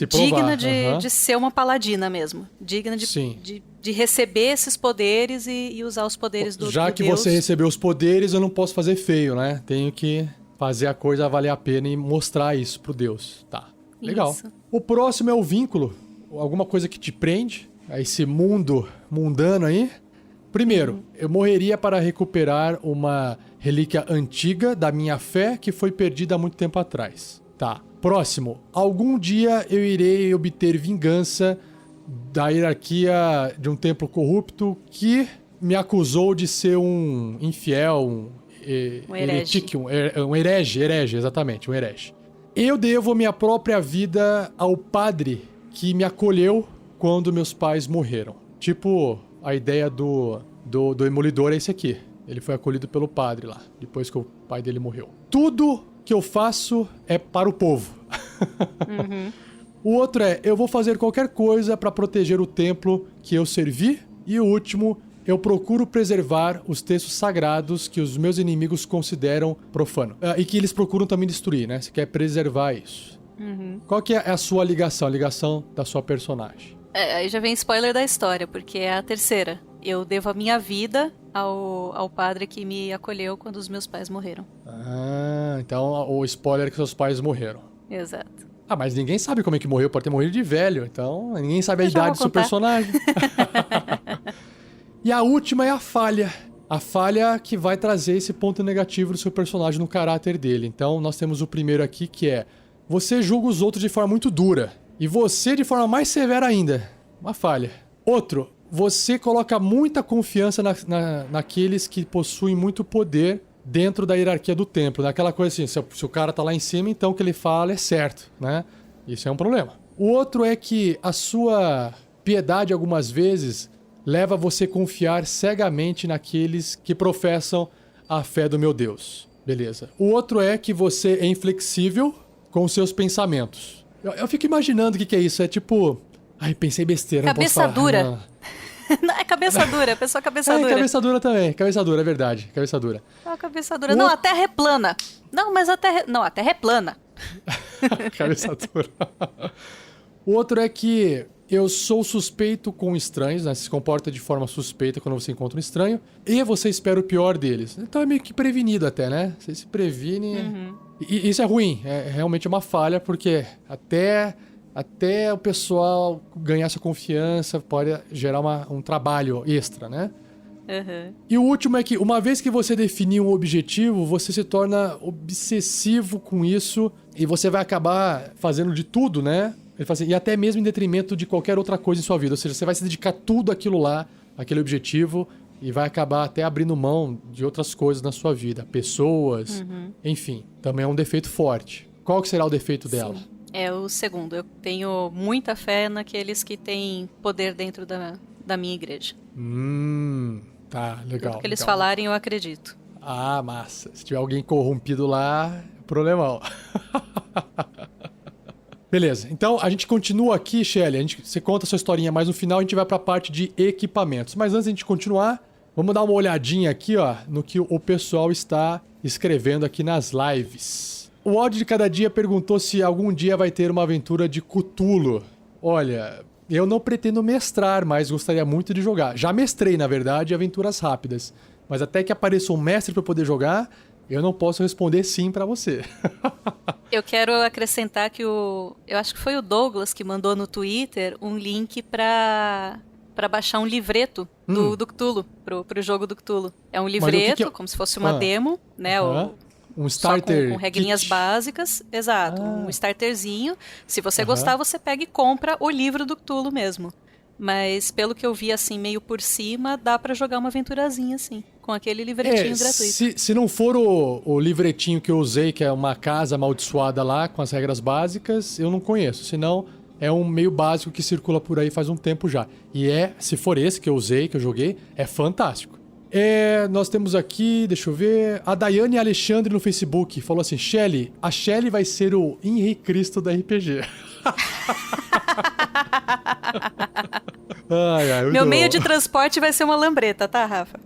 digna de ser uma paladina mesmo. Digna de receber esses poderes e usar os poderes do Já que Deus. você recebeu os poderes, eu não posso fazer feio, né? Tenho que fazer a coisa valer a pena e mostrar isso pro Deus. Tá, legal. Isso. O próximo é o vínculo. Alguma coisa que te prende a esse mundo mundano aí. Primeiro, eu morreria para recuperar uma relíquia antiga da minha fé que foi perdida há muito tempo atrás. Tá. Próximo, algum dia eu irei obter vingança da hierarquia de um templo corrupto que me acusou de ser um infiel, Um herege. Um herege, exatamente, um herege. Eu devo minha própria vida ao padre que me acolheu quando meus pais morreram. Tipo, a ideia do Demolidor é esse aqui. Ele foi acolhido pelo padre lá, depois que o pai dele morreu. Tudo que eu faço é para o povo. Uhum. O outro é, eu vou fazer qualquer coisa para proteger o templo que eu servi. E o último, eu procuro preservar os textos sagrados que os meus inimigos consideram profano. E que eles procuram também destruir, né? Você quer preservar isso. Uhum. Qual que é a sua ligação? A ligação da sua personagem? Aí já vem spoiler da história, porque é a terceira. Eu devo a minha vida ao padre que me acolheu quando os meus pais morreram. Ah, então o spoiler é que seus pais morreram. Exato. Ah, mas ninguém sabe como é que morreu, pode ter morrido de velho, então ninguém sabe a Eu já idade vou do seu contar. personagem. E a última é a falha. A falha que vai trazer esse ponto negativo do seu personagem no caráter dele. Então nós temos o primeiro aqui que é: você julga os outros de forma muito dura. E você de forma mais severa ainda. Uma falha. Outro, você coloca muita confiança naqueles que possuem muito poder dentro da hierarquia do templo. Naquela coisa assim, se o cara tá lá em cima, então o que ele fala é certo, né? Isso é um problema. O outro é que a sua piedade, algumas vezes, leva você a confiar cegamente naqueles que professam a fé do meu Deus. Beleza. O outro é que você é inflexível com os seus pensamentos. Eu fico imaginando o que é isso. É tipo... Ai, pensei besteira. Cabeça não posso falar. dura. Não, é cabeça dura, a pessoa cabeça dura. Cabeça dura também. Cabeça dura, é verdade. Cabeça dura. Ah, cabeça dura. Não, a Terra é plana. Não, mas a Terra... Não, a Terra é plana. Cabeça dura. O outro é que eu sou suspeito com estranhos, né? Se comporta de forma suspeita quando você encontra um estranho. E você espera o pior deles. Então é meio que prevenido até, né? Você se previne. Uhum. E isso é ruim. É realmente uma falha, porque até o pessoal ganhar sua confiança pode gerar um trabalho extra, né? Uhum. E o último é que, uma vez que você definir um objetivo, você se torna obsessivo com isso e você vai acabar fazendo de tudo, né? Ele fala assim, e até mesmo em detrimento de qualquer outra coisa em sua vida. Ou seja, você vai se dedicar tudo aquilo lá, aquele objetivo, e vai acabar até abrindo mão de outras coisas na sua vida. Pessoas, enfim. Também é um defeito forte. Qual que será o defeito dela? Sim. É o segundo. Eu tenho muita fé naqueles que têm poder dentro da minha igreja. Tá, legal. Tudo que eles legal. falarem, eu acredito. Ah, massa. Se tiver alguém corrompido lá, é problemão. Beleza, então a gente continua aqui, Shelly. Você conta a sua historinha, mas no final a gente vai pra parte de equipamentos. Mas antes de a gente continuar, vamos dar uma olhadinha aqui, ó, no que o pessoal está escrevendo aqui nas lives. O áudio de cada dia perguntou se algum dia vai ter uma aventura de Cthulhu. Olha, eu não pretendo mestrar, mas gostaria muito de jogar. Já mestrei, na verdade, aventuras rápidas. Mas até que apareça um mestre pra poder jogar, eu não posso responder sim pra você. Eu quero acrescentar que eu acho que foi o Douglas que mandou no Twitter um link pra baixar um livreto do Cthulhu, pro jogo do Cthulhu. É um livreto, como se fosse uma demo, né? Um starter só com regrinhas kit. básicas. Exato, um starterzinho. Se você gostar, você pega e compra o livro do Cthulhu mesmo. Mas pelo que eu vi, assim, meio por cima, dá pra jogar uma aventurazinha, assim, com aquele livretinho gratuito. Se não for o livretinho que eu usei, que é uma casa amaldiçoada lá, com as regras básicas, eu não conheço. Senão, é um meio básico que circula por aí faz um tempo já. E se for esse que eu usei, que eu joguei, é fantástico. Nós temos aqui, deixa eu ver, a Daiane Alexandre no Facebook falou assim, Shelly, a Shelly vai ser o Henrique Cristo da RPG. Meu meio de transporte vai ser uma lambreta, tá, Rafa?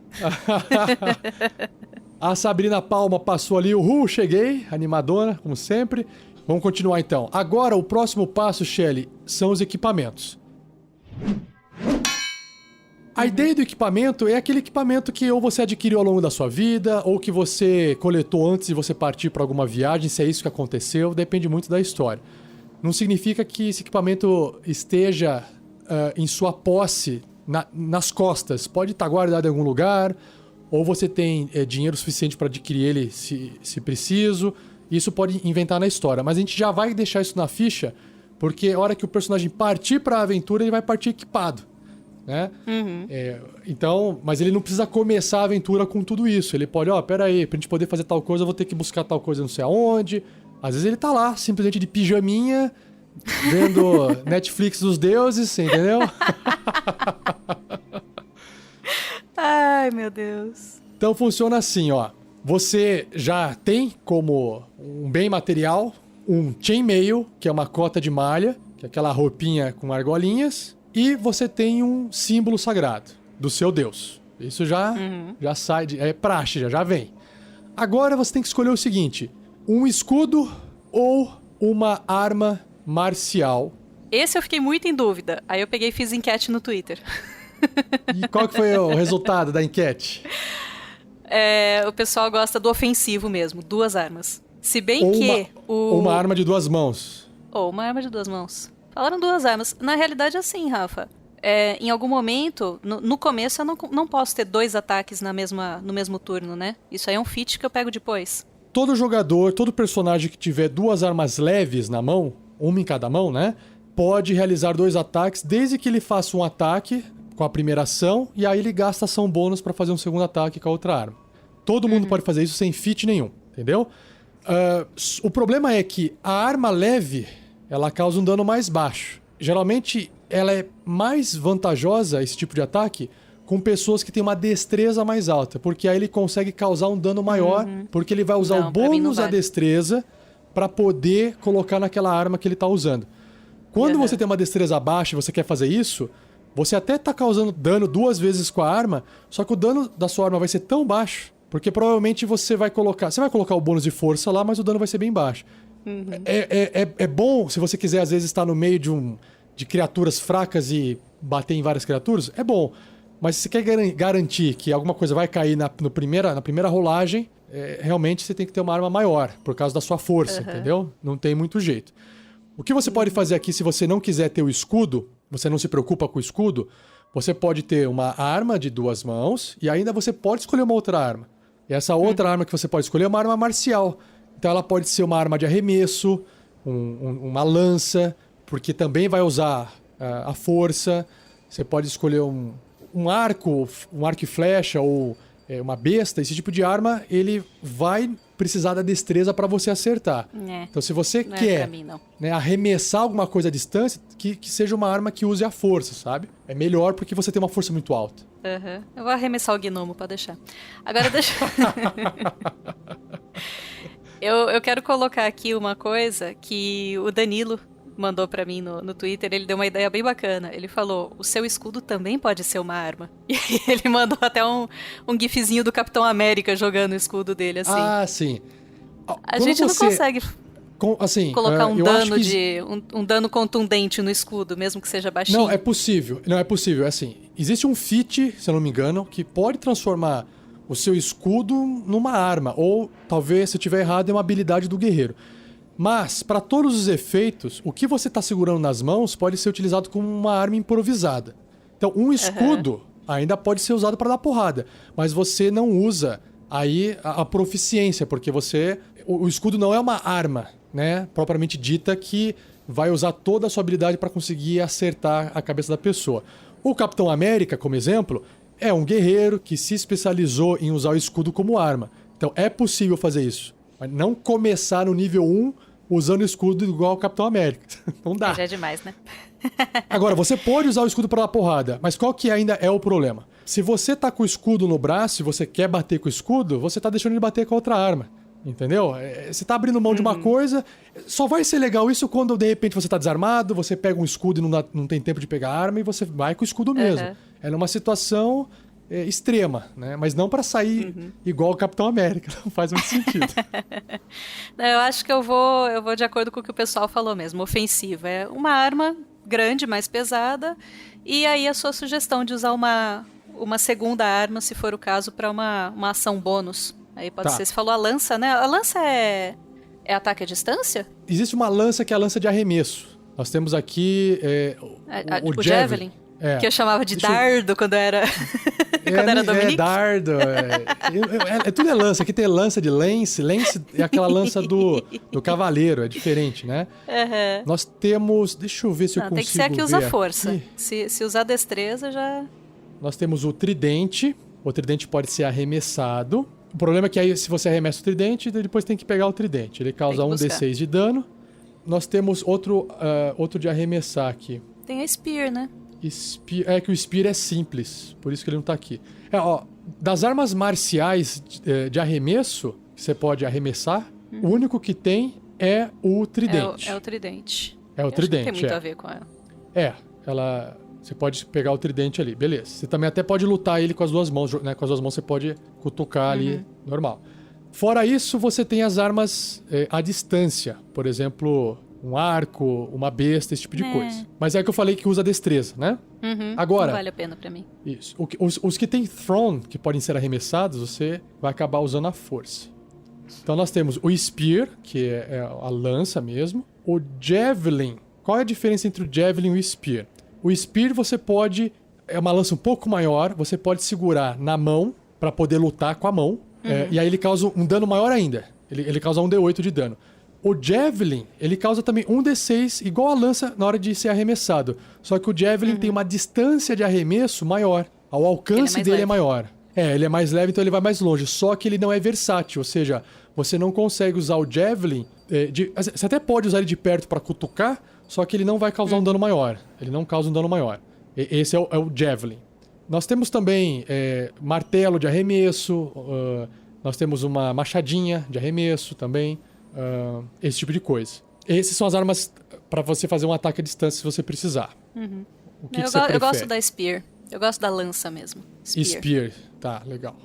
A Sabrina Palma passou ali, cheguei, animadona, como sempre. Vamos continuar então. Agora, o próximo passo, Shelly, são os equipamentos. A ideia do equipamento é aquele equipamento que ou você adquiriu ao longo da sua vida, ou que você coletou antes de você partir para alguma viagem, se é isso que aconteceu, depende muito da história. Não significa que esse equipamento esteja em sua posse, nas costas. Pode estar guardado em algum lugar, ou você tem dinheiro suficiente para adquirir ele se preciso. Isso pode inventar na história, mas a gente já vai deixar isso na ficha, porque a hora que o personagem partir para a aventura, ele vai partir equipado, né? Então, mas ele não precisa começar a aventura com tudo isso. Ele pode, pera aí, pra gente poder fazer tal coisa, eu vou ter que buscar tal coisa não sei aonde. Às vezes ele tá lá, simplesmente de pijaminha, vendo Netflix dos deuses, entendeu? Ai, meu Deus. Então funciona assim, Você já tem como um bem material um chainmail, que é uma cota de malha, que é aquela roupinha com argolinhas, e você tem um símbolo sagrado do seu deus. Isso já sai, é praxe, já vem. Agora você tem que escolher o seguinte, um escudo ou uma arma marcial. Esse eu fiquei muito em dúvida, aí eu peguei e fiz enquete no Twitter. E qual que foi o resultado da enquete? O pessoal gosta do ofensivo mesmo, 2 armas. Se bem uma arma de 2 mãos. Ou uma arma de 2 mãos. Falaram 2 armas. Na realidade, assim, Rafa. Em algum momento, no começo, eu não posso ter 2 ataques no mesmo turno, né? Isso aí é um feat que eu pego depois. Todo jogador, todo personagem que tiver 2 armas leves na mão, uma em cada mão, né? Pode realizar 2 ataques, desde que ele faça um ataque com a primeira ação, e aí ele gasta ação bônus pra fazer um segundo ataque com a outra arma. Todo mundo pode fazer isso sem feat nenhum, entendeu? O problema é que a arma leve, ela causa um dano mais baixo. Geralmente, ela é mais vantajosa, esse tipo de ataque, com pessoas que têm uma destreza mais alta, porque aí ele consegue causar um dano maior, porque ele vai usar o bônus da destreza pra poder colocar naquela arma que ele tá usando. Quando você tem uma destreza baixa e você quer fazer isso, você até tá causando dano 2 vezes com a arma, só que o dano da sua arma vai ser tão baixo, porque provavelmente você vai colocar o bônus de força lá, mas o dano vai ser bem baixo. É bom, se você quiser às vezes estar no meio de criaturas fracas e bater em várias criaturas, é bom. Mas se você quer garantir que alguma coisa vai cair na primeira rolagem, realmente você tem que ter uma arma maior, por causa da sua força, entendeu? Não tem muito jeito. O que você pode fazer aqui, se você não quiser ter o escudo, você não se preocupa com o escudo, você pode ter uma arma de 2 mãos e ainda você pode escolher uma outra arma. E essa outra arma que você pode escolher é uma arma marcial. Então ela pode ser uma arma de arremesso, uma lança, porque também vai usar a força. Você pode escolher um arco e flecha ou uma besta. Esse tipo de arma, ele vai precisar da destreza para você acertar. Então se você quer arremessar alguma coisa à distância, que seja uma arma que use a força, sabe? É melhor porque você tem uma força muito alta. Eu vou arremessar o gnomo pra deixar. Agora deixa... eu quero colocar aqui uma coisa que o Danilo mandou pra mim no Twitter. Ele deu uma ideia bem bacana. Ele falou, o seu escudo também pode ser uma arma. E ele mandou até um gifzinho do Capitão América jogando o escudo dele, assim. Ah, sim. A gente não consegue colocar um dano contundente no escudo, mesmo que seja baixinho. Não, é possível. É assim, existe um feat, se eu não me engano, que pode transformar o seu escudo numa arma. Ou, talvez, se eu estiver errado, é uma habilidade do guerreiro. Mas, para todos os efeitos, o que você está segurando nas mãos pode ser utilizado como uma arma improvisada. Então, um escudo ainda pode ser usado para dar porrada, mas você não usa aí a proficiência, porque o escudo não é uma arma, né, propriamente dita, que vai usar toda a sua habilidade para conseguir acertar a cabeça da pessoa. O Capitão América, como exemplo, é um guerreiro que se especializou em usar o escudo como arma. Então, é possível fazer isso. Mas não começar no nível 1 usando o escudo igual o Capitão América. Não dá. Já é demais, né? Agora, você pode usar o escudo pra dar porrada, mas qual que ainda é o problema? Se você tá com o escudo no braço e você quer bater com o escudo, você tá deixando de bater com a outra arma. Entendeu? Você tá abrindo mão de uma coisa. Só vai ser legal isso quando, de repente, você tá desarmado, você pega um escudo e não tem tempo de pegar a arma e você vai com o escudo mesmo. É numa situação extrema, né? Mas não pra sair igual o Capitão América. Não faz muito sentido. Eu acho que eu vou de acordo com o que o pessoal falou mesmo. Ofensiva. É uma arma grande, mais pesada. E aí a sua sugestão de usar uma segunda arma, se for o caso, pra uma ação bônus. Aí pode ser, você falou a lança, né? A lança é ataque à distância? Existe uma lança que é a lança de arremesso. Nós temos aqui o Javelin. Que eu chamava de dardo quando era quando era Dominique. Dardo. Tudo é lança. Aqui tem lança de lance. Lance é aquela lança do cavaleiro. É diferente, né? Nós temos... Deixa eu ver se eu consigo ver. Tem que ser a que usa força. Se usar destreza, já... Nós temos o tridente. O tridente pode ser arremessado. O problema é que aí, se você arremessa o tridente, depois tem que pegar o tridente. Ele causa 1d6 de dano. Nós temos outro de arremessar aqui. Tem a Spear, né? É que o Spear é simples, por isso que ele não tá aqui. Das armas marciais de arremesso, que você pode arremessar, o único que tem é o tridente. É o tridente. É o tridente, tem muito a ver com ela. Ela... Você pode pegar o tridente ali, beleza. Você também até pode lutar ele com as duas mãos, né? Com as duas mãos você pode cutucar ali, normal. Fora isso, você tem as armas à distância. Por exemplo, um arco, uma besta, esse tipo de coisa. Mas é que eu falei que usa destreza, né? Agora... Não vale a pena pra mim. Isso. Os que tem thrown, que podem ser arremessados, você vai acabar usando a força. Então nós temos o Spear, que é a lança mesmo. O Javelin. Qual é a diferença entre o Javelin e o Spear? O Spear você pode... É uma lança um pouco maior, você pode segurar na mão pra poder lutar com a mão. E aí ele causa um dano maior ainda. Ele causa 1d8 de dano. O Javelin, ele causa também 1d6, igual a lança na hora de ser arremessado. Só que o Javelin tem uma distância de arremesso maior. O alcance dele é maior. Ele é mais leve, então ele vai mais longe. Só que ele não é versátil, ou seja, você não consegue usar o Javelin... Você até pode usar ele de perto pra cutucar, só que ele não vai causar um dano maior. Ele não causa um dano maior. Esse é o Javelin. Nós temos também martelo de arremesso, nós temos uma machadinha de arremesso também, esse tipo de coisa. Essas são as armas para você fazer um ataque à distância se você precisar. O que você prefere? Eu gosto da Spear. Eu gosto da lança mesmo. Spear, tá, legal.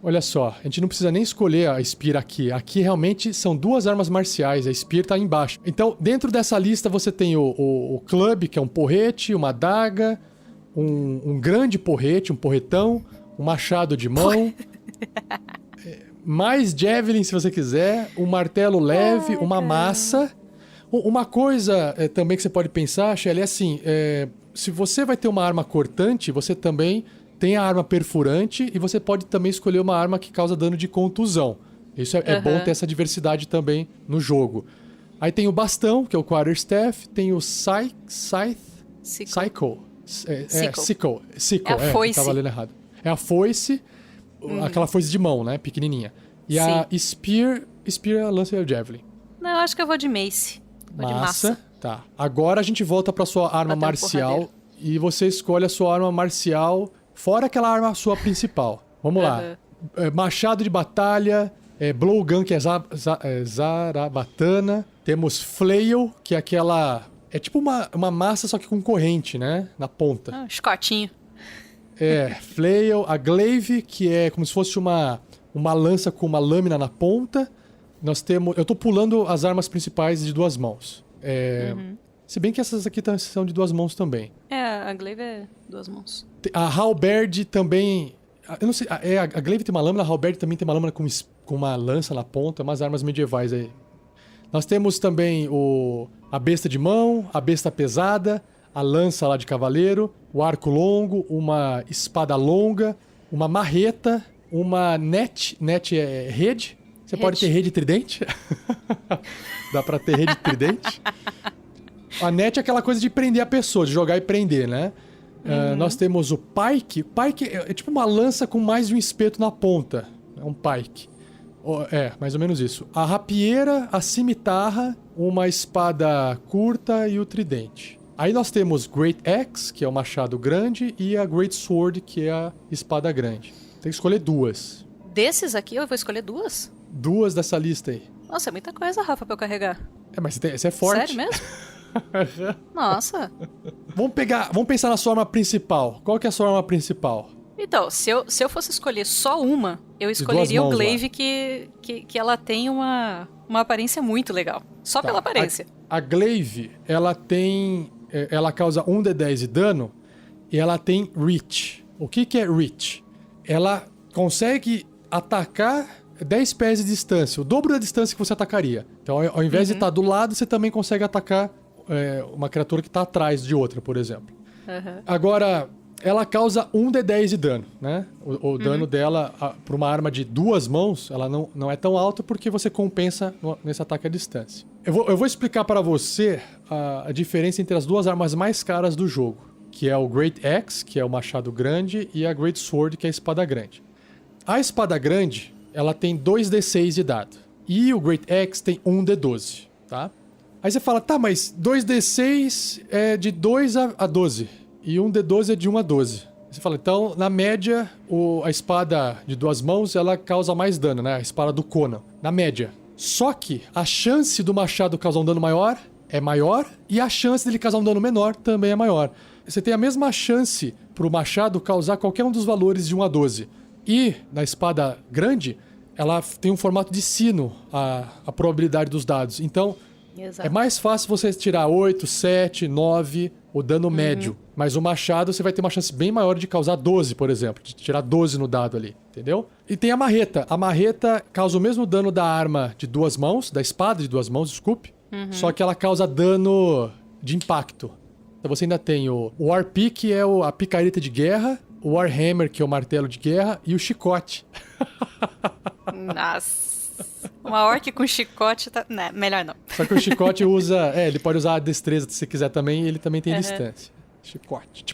Olha só, a gente não precisa nem escolher a Spear aqui. Aqui realmente são duas armas marciais, a Spear tá embaixo. Então, dentro dessa lista você tem o Club, que é um porrete, uma adaga, um grande porrete, um porretão, um machado de mão, mais Javelin se você quiser, um martelo leve, uma massa. Uma coisa também que você pode pensar, Shelly, é assim, se você vai ter uma arma cortante, você também... Tem a arma perfurante e você pode também escolher uma arma que causa dano de contusão. Isso é bom ter essa diversidade também no jogo. Aí tem o bastão, que é o Quarterstaff. Tem o Sickle. Sickle. É a foice. Tava lendo errado. É a foice, aquela foice de mão, né? Pequenininha. E a Spear é a lança e o Javelin. Não, eu acho que eu vou de Mace. Vou de massa. Tá. Agora a gente volta pra sua arma marcial. E você escolhe a sua arma marcial... Fora aquela arma sua principal. Vamos lá. Machado de batalha, blowgun, que é zarabatana. Temos flail, que é aquela... É tipo uma massa, só que com corrente, né? Na ponta. Escotinho. Flail. A glaive, que é como se fosse uma lança com uma lâmina na ponta. Nós temos... Eu tô pulando as armas principais de duas mãos. Se bem que essas aqui são de duas mãos também. A glaive é duas mãos. A halberd também... Eu não sei, a glaive tem uma lâmina, a halberd também tem uma lâmina com uma lança na ponta, umas armas medievais aí. Nós temos também a besta de mão, a besta pesada, a lança lá de cavaleiro, o arco longo, uma espada longa, uma marreta, uma net é rede. Você pode ter rede tridente. Dá pra ter rede tridente. A net é aquela coisa de prender a pessoa, de jogar e prender, né? Nós temos o pike. Pike é tipo uma lança com mais de um espeto na ponta. É um pike. Mais ou menos isso. A rapieira, a cimitarra, uma espada curta e o tridente. Aí nós temos Great Axe, que é o machado grande, e a Great Sword, que é a espada grande. Tem que escolher duas. Desses aqui eu vou escolher duas? Duas dessa lista aí. Nossa, é muita coisa, Rafa, pra eu carregar. Mas você é forte. Sério mesmo? Nossa. Vamos pensar na sua arma principal. Qual que é a sua arma principal? Então, se eu fosse escolher só uma, eu escolheria o Glaive, que ela tem uma aparência muito legal. Só pela aparência. A Glaive, ela tem... Ela causa 1d10 de dano e ela tem Reach. O que é Reach? Ela consegue atacar 10 pés de distância, o dobro da distância que você atacaria. Então, ao invés de estar do lado, você também consegue atacar uma criatura que está atrás de outra, por exemplo. Agora, ela causa 1d10 de dano, né? O dano dela, para uma arma de duas mãos, ela não é tão alta porque você compensa nesse ataque à distância. Eu vou explicar para você a diferença entre as duas armas mais caras do jogo, que é o Great Axe, que é o machado grande, e a Great Sword, que é a espada grande. A espada grande, ela tem 2d6 de dado. E o Great Axe tem 1d12, tá? Aí você fala, tá, mas 2d6 é de 2 a 12. E 1d12 é de 1 a 12. Você fala, então, na média, a espada de duas mãos, ela causa mais dano, né? A espada do Conan, na média. Só que a chance do machado causar um dano maior é maior e a chance dele causar um dano menor também é maior. Você tem a mesma chance pro machado causar qualquer um dos valores de 1 a 12. E, na espada grande, ela tem um formato de sino, a probabilidade dos dados. Então, é mais fácil você tirar 8, 7, 9, o dano médio. Mas o machado, você vai ter uma chance bem maior de causar 12, por exemplo. De tirar 12 no dado ali, entendeu? E tem a marreta. A marreta causa o mesmo dano da arma de duas mãos, da espada de duas mãos, desculpe. Só que ela causa dano de impacto. Então você ainda tem o Warpick, que é a picareta de guerra, o Warhammer, que é o martelo de guerra, e o chicote. Nossa. Uma orc com chicote tá... Não, melhor não. Só que o chicote usa... ele pode usar a destreza se quiser também, e ele também tem distância. Chicote.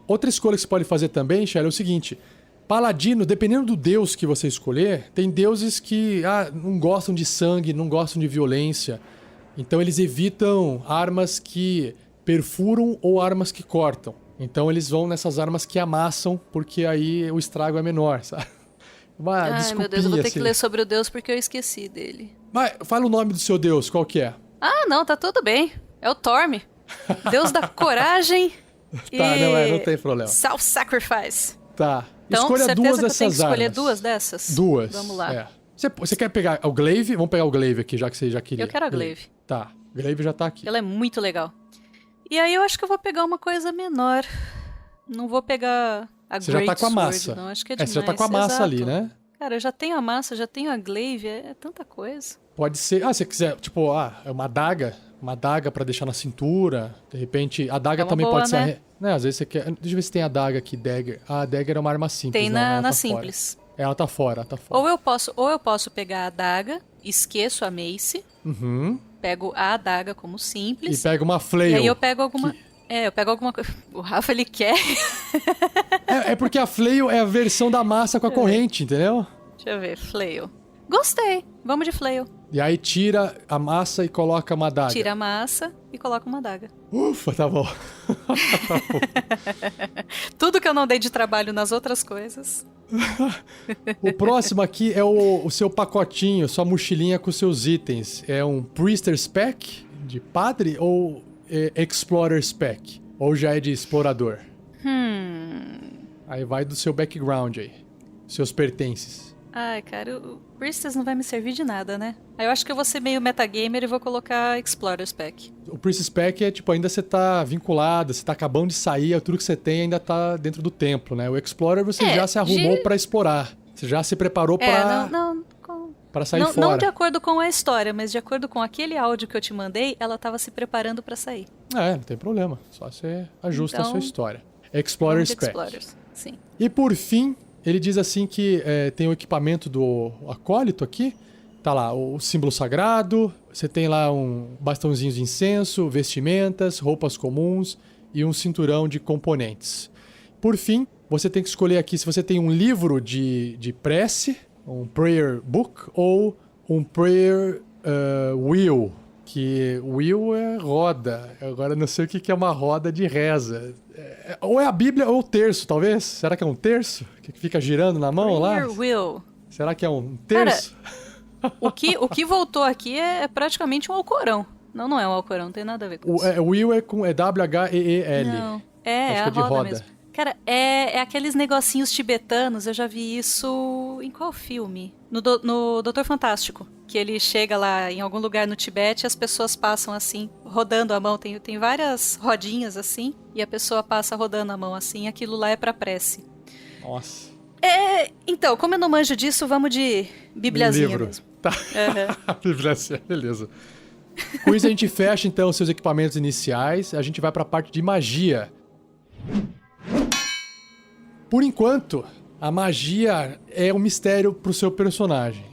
Outra escolha que você pode fazer também, Shelly, é o seguinte. Paladino, dependendo do deus que você escolher, tem deuses que não gostam de sangue, não gostam de violência. Então eles evitam armas que perfuram ou armas que cortam. Então eles vão nessas armas que amassam, porque aí o estrago é menor, sabe? Ai, meu Deus, eu vou ter que ler sobre o deus porque eu esqueci dele. Mas fala o nome do seu deus, qual que é? Ah, não, tá tudo bem. É o Torm. Deus da coragem não tem problema. Self-sacrifice. Tá. Então, Escolha duas dessas armas. Tem que escolher duas dessas? Duas. Vamos lá. Você quer pegar o Glaive? Vamos pegar o Glaive aqui, já que você já queria. Eu quero a Glaive. Tá. Glaive já tá aqui. Ela é muito legal. E aí eu acho que eu vou pegar uma coisa menor. Não vou pegar a Você Great já tá com a Sword, massa. não. Acho que é demais. Você já tá com a massa. Exato. Ali, né? Cara, eu já tenho a massa, já tenho a Glaive, é tanta coisa. Pode ser... se você quiser, tipo, é uma adaga pra deixar na cintura. De repente, a adaga também boa, pode né? ser... Né, às vezes você quer... Deixa eu ver se tem a adaga aqui, dagger. A dagger é uma arma simples. Tem né? na tá simples. Fora. Ela tá fora, Ou eu posso pegar a adaga, esqueço a mace, pego a adaga como simples. E pega uma flail. E aí eu pego alguma... eu pego alguma coisa... O Rafa, ele quer... é porque a flail é a versão da massa com a corrente, entendeu? Deixa eu ver, flail. Gostei, vamos de flail. E aí tira a massa e coloca uma adaga. Tira a massa e coloca uma adaga. Ufa, tá bom. Tudo que eu não dei de trabalho nas outras coisas. O próximo aqui é o seu pacotinho, sua mochilinha com seus itens. É um Priester's Pack de padre ou Explorer's Pack? Ou já é de explorador? Aí vai do seu background aí. Seus pertences. Ai, cara, o Priestess não vai me servir de nada, né? Aí eu acho que eu vou ser meio metagamer e vou colocar Explorer's Pack. O Priestess Pack é tipo, ainda você tá vinculado, você tá acabando de sair, tudo que você tem ainda tá dentro do templo, né? O Explorer você já se arrumou pra explorar. Você já se preparou pra sair fora. Não de acordo com a história, mas de acordo com aquele áudio que eu te mandei, ela tava se preparando pra sair. Não tem problema. Só você ajusta a sua história. Explorer's Pack. Explorers, sim. E por fim, ele diz assim que tem o equipamento do acólito aqui. Tá lá o símbolo sagrado, você tem lá um bastãozinho de incenso, vestimentas, roupas comuns e um cinturão de componentes. Por fim, você tem que escolher aqui se você tem um livro de prece, um prayer book, ou um prayer wheel, que wheel é roda. Agora eu não sei o que é uma roda de reza. Ou é a Bíblia ou o terço, talvez? Será que é um terço? Que fica girando na mão prayer lá? wheel. Será que é um terço? Cara, o que voltou aqui é praticamente um Alcorão. Não é um Alcorão, não tem nada a ver com isso. O wheel é W-H-E-E-L. Não. Acho É que a de roda roda. mesmo. Cara, é aqueles negocinhos tibetanos, eu já vi isso em qual filme? No Doutor Fantástico, que ele chega lá em algum lugar no Tibete e as pessoas passam assim, rodando a mão, tem várias rodinhas assim, e a pessoa passa rodando a mão assim, aquilo lá é pra prece. Nossa. Então, como eu não manjo disso, vamos de bibliazinha Livro. mesmo. Tá. Bibliazinha, beleza. Com isso a gente fecha então os seus equipamentos iniciais, a gente vai pra parte de magia. Por enquanto, a magia é um mistério pro seu personagem.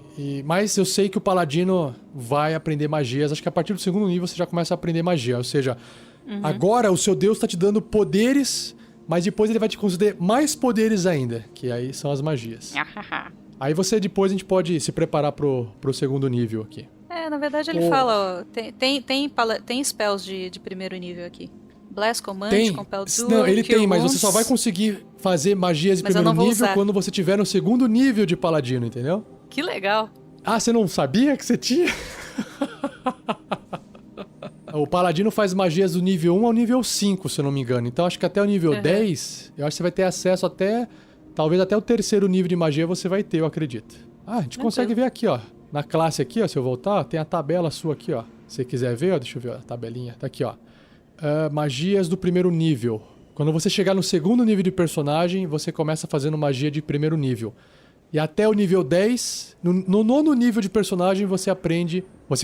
Mas eu sei que o paladino vai aprender magias. Acho que a partir do segundo nível você já começa a aprender magia. Ou seja, agora o seu deus tá te dando poderes, mas depois ele vai te conceder mais poderes ainda. Que aí são as magias. Aí depois a gente pode se preparar pro segundo nível aqui. Na verdade ele fala, ó, tem spells de primeiro nível aqui. Blast, Command, Compel Duel, Não, ele Cure tem, mas Wounds. você só vai conseguir fazer magias de Mas eu primeiro não vou nível usar. quando você tiver no segundo nível de paladino, entendeu? Que legal. Ah, você não sabia que você tinha? O paladino faz magias do nível 1 ao nível 5, se eu não me engano. Então acho que até o nível 10, eu acho que você vai ter acesso talvez até o terceiro nível de magia você vai ter, eu acredito. Ah, a gente consegue ver aqui, ó. Na classe aqui, ó, se eu voltar, tem a tabela sua aqui, ó. Se você quiser ver, ó, deixa eu ver a tabelinha. Tá aqui, ó. Magias do primeiro nível. Quando você chegar no segundo nível de personagem, você começa fazendo magia de primeiro nível. E até o nível 10, no nono nível de personagem, você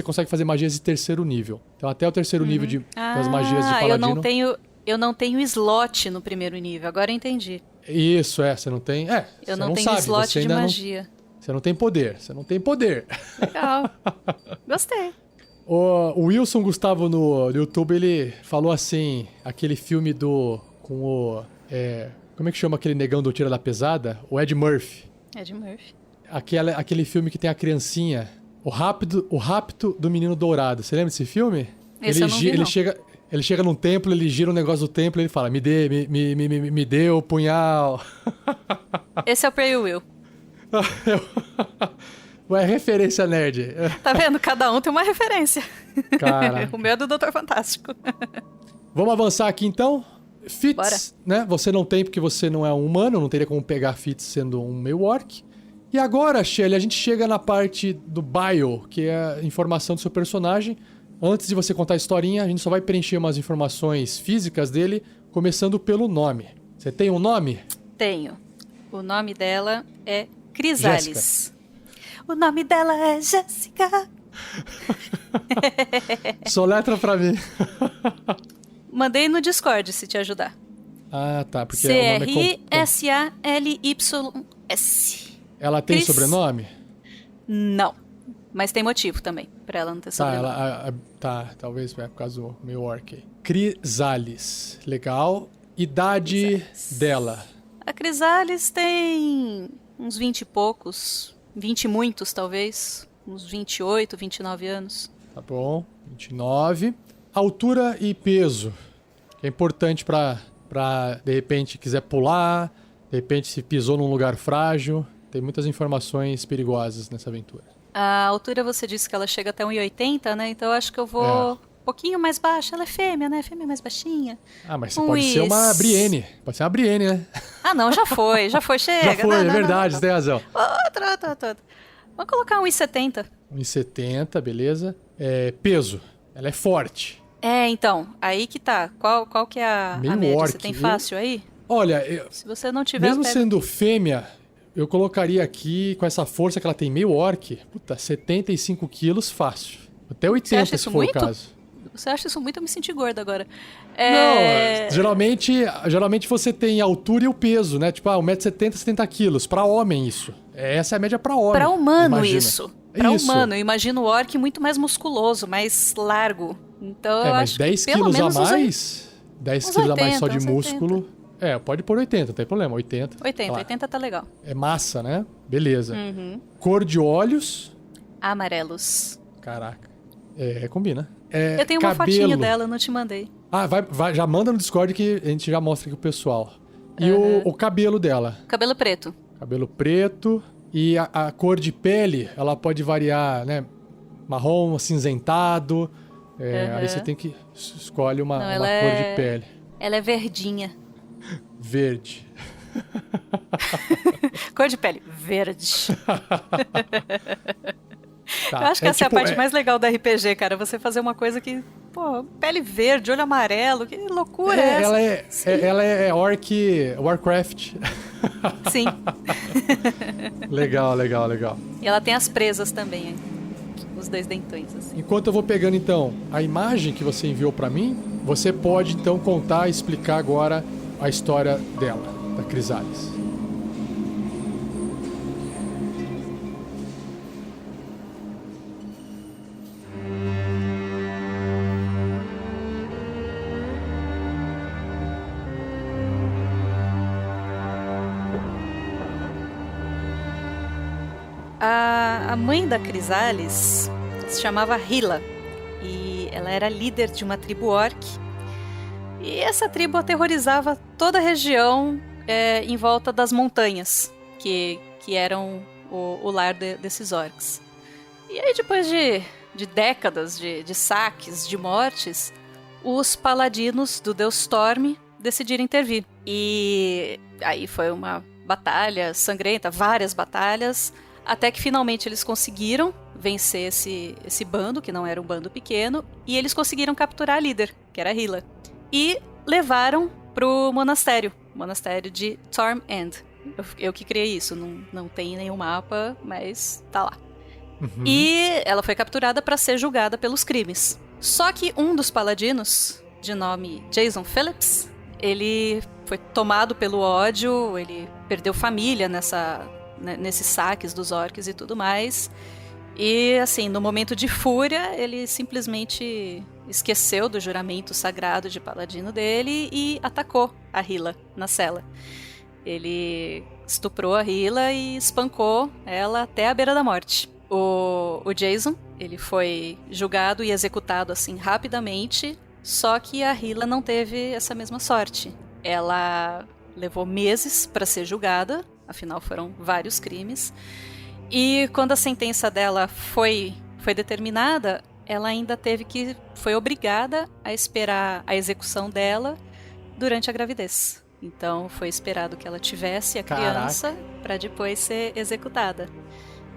consegue fazer magias de terceiro nível. Então até o terceiro nível das magias de paladino. Eu não tenho slot no primeiro nível, agora eu entendi. Isso, você não tem... Eu você não tenho sabe, slot você de ainda magia. Você não tem poder, Legal. Gostei. O Wilson Gustavo no YouTube, ele falou assim, aquele filme como é que chama aquele negão do Tira da Pesada? O Ed Murphy. Ed Murphy. Aquele filme que tem a criancinha, o Rapto do Menino Dourado. Você lembra desse filme? Esse eu não vi, não. Ele chega num templo, ele gira um negócio do templo e ele fala, me dê o punhal. Esse é o Prayer Wheel. Ué, referência nerd. Tá vendo? Cada um tem uma referência. Cara. O meu é do Doutor Fantástico. Vamos avançar aqui então? Feats, Bora. né? Você não tem porque você não é um humano, não teria como pegar feats sendo um meio orc. E agora, Shelly, a gente chega na parte do bio, que é a informação do seu personagem. Antes de você contar a historinha, a gente só vai preencher umas informações físicas dele, começando pelo nome. Você tem um nome? Tenho. O nome dela é Crisalis. Jéssica. O nome dela é Jéssica. Soletra pra mim. Mandei no Discord, se te ajudar. Ah, tá, porque o nome é C-R-I-S-A-L-Y-S. Ela tem Cris? sobrenome? Não. Mas tem motivo também, pra ela não ter sobrenome. Talvez por causa do meu orc. Crisalis. Legal. Idade dela. A Crisalis tem uns 20 e poucos. 20 e muitos, talvez. Uns 28, 29 anos. Tá bom. 29. Altura e peso. Que é importante pra, de repente, quiser pular. De repente, se pisou num lugar frágil. Tem muitas informações perigosas nessa aventura. A altura você disse que ela chega até 1,80, né? Então eu acho que eu vou um pouquinho mais baixa. Ela é fêmea, né? Fêmea mais baixinha. Ah, mas você pode ser uma Brienne. Pode ser uma Brienne, né? Ah, não, já foi, chega. Já foi, não, verdade, não. você tem razão. Outra. Vamos colocar 1,70. 1,70, beleza. Peso. Ela é forte. Então, aí que tá. Qual que é a média? Orc. Você tem fácil aí? Olha, se você não tiver... mesmo sendo fêmea, eu colocaria aqui, com essa força que ela tem, meio orc, 75 quilos fácil. Até 80, se for muito? o caso. Você acha isso muito? Eu me senti gorda agora. Não, geralmente você tem a altura e o peso, né? Tipo, 1,70m, 70 quilos. Pra homem, isso. Essa é a média pra homem. Pra humano, imagina. isso. Pra humano. Eu imagino o orc muito mais musculoso, mais largo. Então, eu mas acho 10 que pelo quilos menos a mais... 10 quilos a mais só de músculo... Pode pôr 80, não tem problema. 80. 80, claro. 80 tá legal. É massa, né? Beleza. Uhum. Cor de olhos. Amarelos. Caraca. Combina. Eu tenho uma fotinha dela, eu não te mandei. Vai, já manda no Discord que a gente já mostra aqui pro pessoal. E o cabelo dela? Cabelo preto. Cabelo preto. E a cor de pele, ela pode variar, né? Marrom, acinzentado. Aí você tem que escolhe uma cor de pele. Ela é verdinha. Verde. Cor de pele, verde. Tá. Eu acho que essa é a parte mais legal do RPG, cara. Você fazer uma coisa que, pô, pele verde, olho amarelo, que loucura é essa? Ela é Warcraft. Sim. Legal. E ela tem as presas também, hein? Os 2 dentões, assim. Enquanto eu vou pegando, então, a imagem que você enviou pra mim, você pode, então, contar e explicar agora a história dela, da Crisales. A mãe da Crisales se chamava Hila e ela era líder de uma tribo orc. E essa tribo aterrorizava toda a região em volta das montanhas, que eram o lar desses orcs. E aí, depois de décadas de saques, de mortes, os paladinos do deus Storm decidiram intervir. E aí foi uma batalha sangrenta, várias batalhas, até que finalmente eles conseguiram vencer esse bando, que não era um bando pequeno, e eles conseguiram capturar a líder, que era a Hila. E levaram pro monastério, o monastério de Storm End. Eu que criei isso, não tem nenhum mapa, mas tá lá. Uhum. E ela foi capturada para ser julgada pelos crimes. Só que um dos paladinos, de nome Jason Phillips, ele foi tomado pelo ódio, ele perdeu família nesses saques dos orcs e tudo mais. E, assim, no momento de fúria, ele simplesmente esqueceu do juramento sagrado de paladino dele e atacou a Hila na cela. Ele estuprou a Hila e espancou ela até a beira da morte. O Jason, ele foi julgado e executado, assim, rapidamente, só que a Hila não teve essa mesma sorte. Ela levou meses para ser julgada, afinal foram vários crimes. E quando a sentença dela foi determinada, ela ainda foi obrigada a esperar a execução dela durante a gravidez. Então foi esperado que ela tivesse a criança para depois ser executada.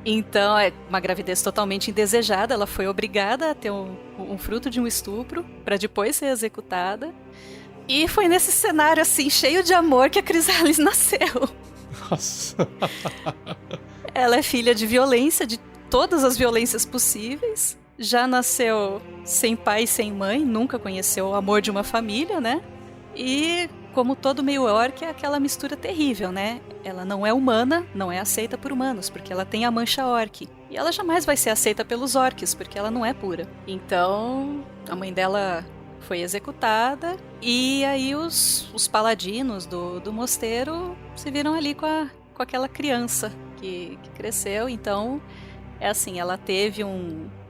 Então é uma gravidez totalmente indesejada, ela foi obrigada a ter um fruto de um estupro para depois ser executada. E foi nesse cenário assim, cheio de amor, que a Crisales nasceu. Nossa. Ela é filha de violência, de todas as violências possíveis. Já nasceu sem pai e sem mãe, nunca conheceu o amor de uma família, né? E, como todo meio orc, é aquela mistura terrível, né? Ela não é humana, não é aceita por humanos, porque ela tem a mancha orc. E ela jamais vai ser aceita pelos orcs, porque ela não é pura. Então, a mãe dela foi executada, e aí os paladinos do mosteiro se viram ali com aquela criança que cresceu. Então, é assim, ela teve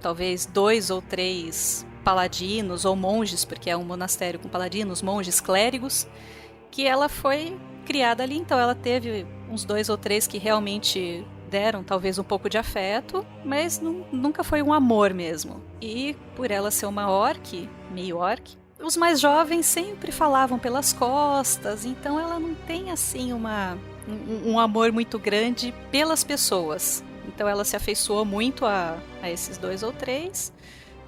talvez 2 ou 3 paladinos ou monges, porque é um monastério com paladinos, monges, clérigos, que ela foi criada ali. Então ela teve uns 2 ou 3 que realmente deram talvez um pouco de afeto, mas nunca foi um amor mesmo. E por ela ser uma orc, meio orc, os mais jovens sempre falavam pelas costas, então ela não tem assim um amor muito grande pelas pessoas. Então ela se afeiçoou muito a esses 2 ou 3,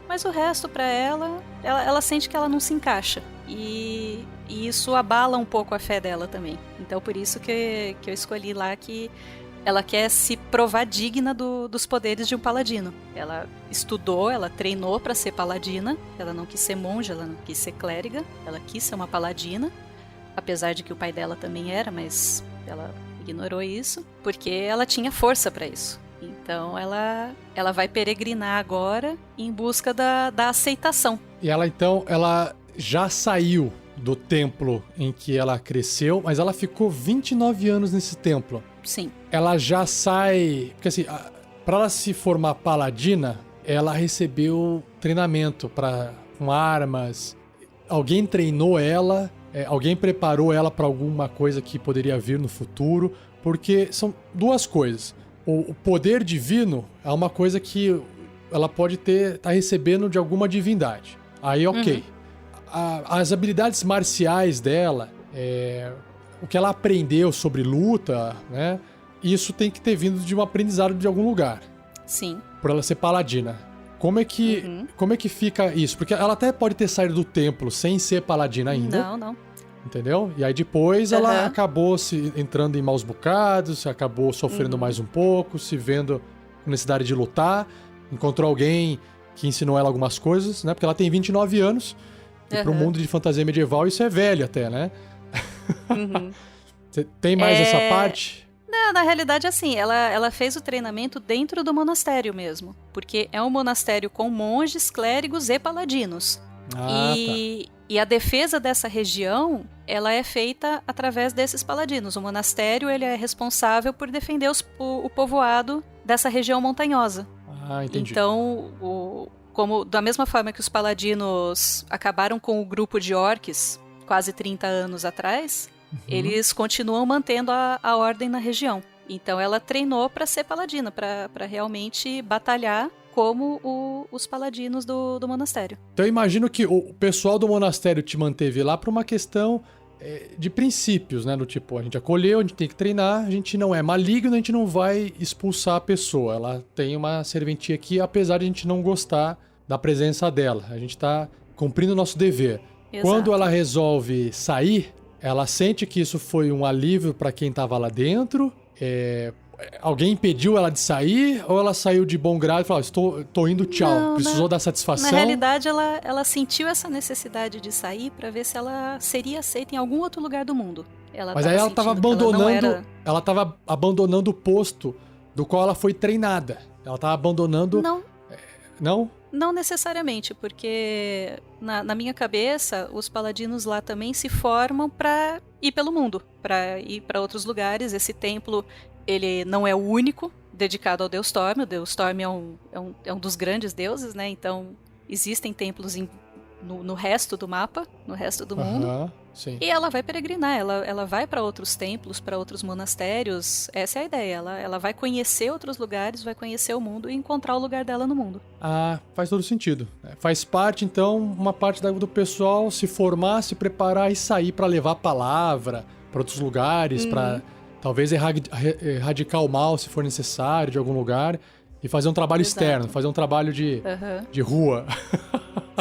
mas o resto para ela sente que ela não se encaixa. E isso abala um pouco a fé dela também. Então por isso que eu escolhi lá que ela quer se provar digna dos poderes de um paladino. Ela estudou, ela treinou para ser paladina. Ela não quis ser monja, ela não quis ser clériga. Ela quis ser uma paladina, apesar de que o pai dela também era, mas ela ignorou isso, porque ela tinha força para isso. Então ela vai peregrinar agora em busca da aceitação. E ela, então, ela já saiu do templo em que ela cresceu, mas ela ficou 29 anos nesse templo. Sim. Ela já sai... Porque assim, pra ela se formar paladina, ela recebeu treinamento com armas. Alguém treinou ela, alguém preparou ela pra alguma coisa que poderia vir no futuro, porque são duas coisas. O poder divino é uma coisa que ela pode tá recebendo de alguma divindade. Aí, ok. As habilidades marciais dela, o que ela aprendeu sobre luta, né? Isso tem que ter vindo de um aprendizado de algum lugar. Sim. Por ela ser paladina. Como é que fica isso? Porque ela até pode ter saído do templo sem ser paladina ainda. Não. Entendeu? E aí depois ela acabou entrando em maus bocados, acabou sofrendo mais um pouco, se vendo com necessidade de lutar, encontrou alguém que ensinou ela algumas coisas, né? Porque ela tem 29 anos, e pro mundo de fantasia medieval isso é velho até, né? Você tem mais essa parte? Não, na realidade, assim, ela fez o treinamento dentro do monastério mesmo. Porque é um monastério com monges, clérigos e paladinos. E a defesa dessa região, ela é feita através desses paladinos. O monastério, ele é responsável por defender o povoado dessa região montanhosa. Entendi. Então, da mesma forma que os paladinos acabaram com o grupo de orques quase 30 anos atrás, eles continuam mantendo a ordem na região. Então ela treinou para ser paladina, para realmente batalhar como os paladinos do monastério. Então eu imagino que o pessoal do monastério te manteve lá por uma questão de princípios, né? Do tipo, a gente acolheu, a gente tem que treinar, a gente não é maligno, a gente não vai expulsar a pessoa. Ela tem uma serventia aqui, apesar de a gente não gostar da presença dela. A gente tá cumprindo o nosso dever. Exato. Quando ela resolve sair, ela sente que isso foi um alívio para quem tava lá dentro. Alguém impediu ela de sair ou ela saiu de bom grado e falou, tô indo, tchau. Não, precisou dar satisfação? Na realidade, ela sentiu essa necessidade de sair para ver se ela seria aceita em algum outro lugar do mundo. Mas aí ela tava abandonando, ela tava abandonando o posto do qual ela foi treinada. Ela tava abandonando... Não. Não? Não necessariamente, porque na minha cabeça, os paladinos lá também se formam para ir pelo mundo, para ir para outros lugares. Esse templo, ele não é o único dedicado ao Deus Storm. O Deus Storm é um dos grandes deuses, né? Então, existem templos no resto do mapa, no resto do mundo. Sim. E ela vai peregrinar, ela vai para outros templos, para outros monastérios. Essa é a ideia. Ela vai conhecer outros lugares, vai conhecer o mundo e encontrar o lugar dela no mundo. Faz todo sentido. Faz parte, então, uma parte do pessoal se formar, se preparar e sair para levar a palavra para outros lugares, para talvez erradicar o mal se for necessário de algum lugar e fazer um trabalho externo, fazer um trabalho de rua.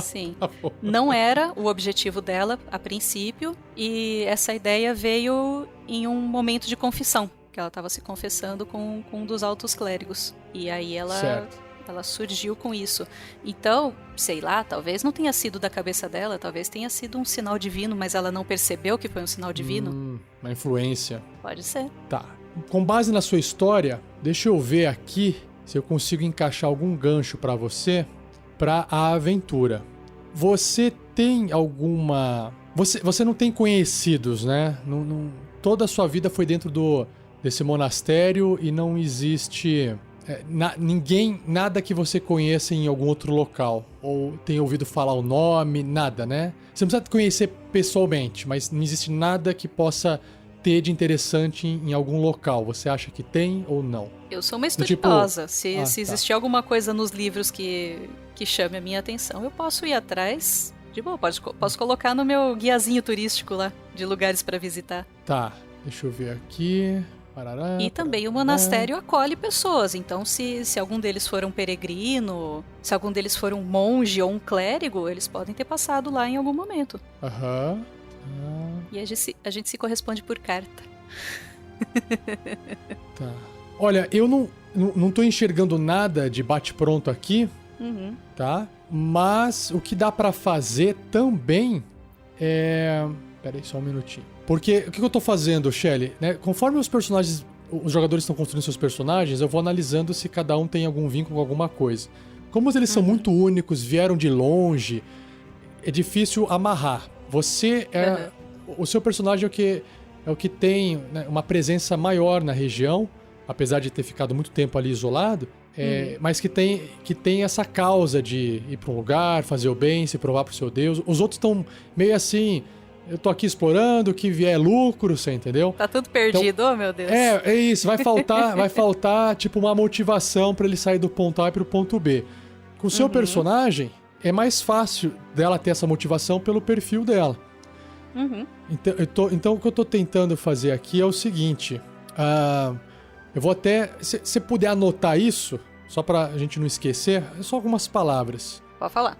Sim. Não era o objetivo dela a princípio, e essa ideia veio em um momento de confissão, que ela estava se confessando com um dos altos clérigos. E aí ela surgiu com isso. Então, sei lá, talvez não tenha sido da cabeça dela, talvez tenha sido um sinal divino, mas ela não percebeu que foi um sinal divino. Uma influência. Pode ser. Tá. Com base na sua história, deixa eu ver aqui se eu consigo encaixar algum gancho pra você para a aventura. Você tem alguma... Você não tem conhecidos, né? Toda a sua vida foi dentro desse monastério e não existe nada que você conheça em algum outro local. Ou tenha ouvido falar o nome, nada, né? Você não precisa conhecer pessoalmente, mas não existe nada que possa ter de interessante em algum local. Você acha que tem ou não? Eu sou uma estudiosa. Se existir alguma coisa nos livros que chame a minha atenção, eu posso ir atrás. De boa, posso colocar no meu guiazinho turístico lá, de lugares para visitar. Tá, deixa eu ver aqui. E também o monastério acolhe pessoas. Então, se algum deles for um peregrino, se algum deles for um monge ou um clérigo, eles podem ter passado lá em algum momento. E a gente se corresponde por carta. Tá. Olha, eu não tô enxergando nada de bate-pronto aqui, tá? Mas o que dá pra fazer também é... Peraí, só um minutinho. Porque o que eu tô fazendo, Shelly, né? Conforme os jogadores estão construindo seus personagens, eu vou analisando se cada um tem algum vínculo com alguma coisa. Como eles são muito únicos, vieram de longe, é difícil amarrar. você é... O seu personagem é o que tem, né, uma presença maior na região, apesar de ter ficado muito tempo ali isolado, mas que tem essa causa de ir para um lugar, fazer o bem, se provar pro seu Deus. Os outros estão meio assim, eu tô aqui explorando, o que vier é lucro, você entendeu? Tá tudo perdido, então, oh meu Deus. É isso, vai faltar tipo uma motivação para ele sair do ponto A pro ponto B. Com o seu personagem, é mais fácil dela ter essa motivação pelo perfil dela. Então, o que eu tô tentando fazer aqui é o seguinte, eu vou até, se puder anotar isso, só pra gente não esquecer, é só algumas palavras. Pode falar.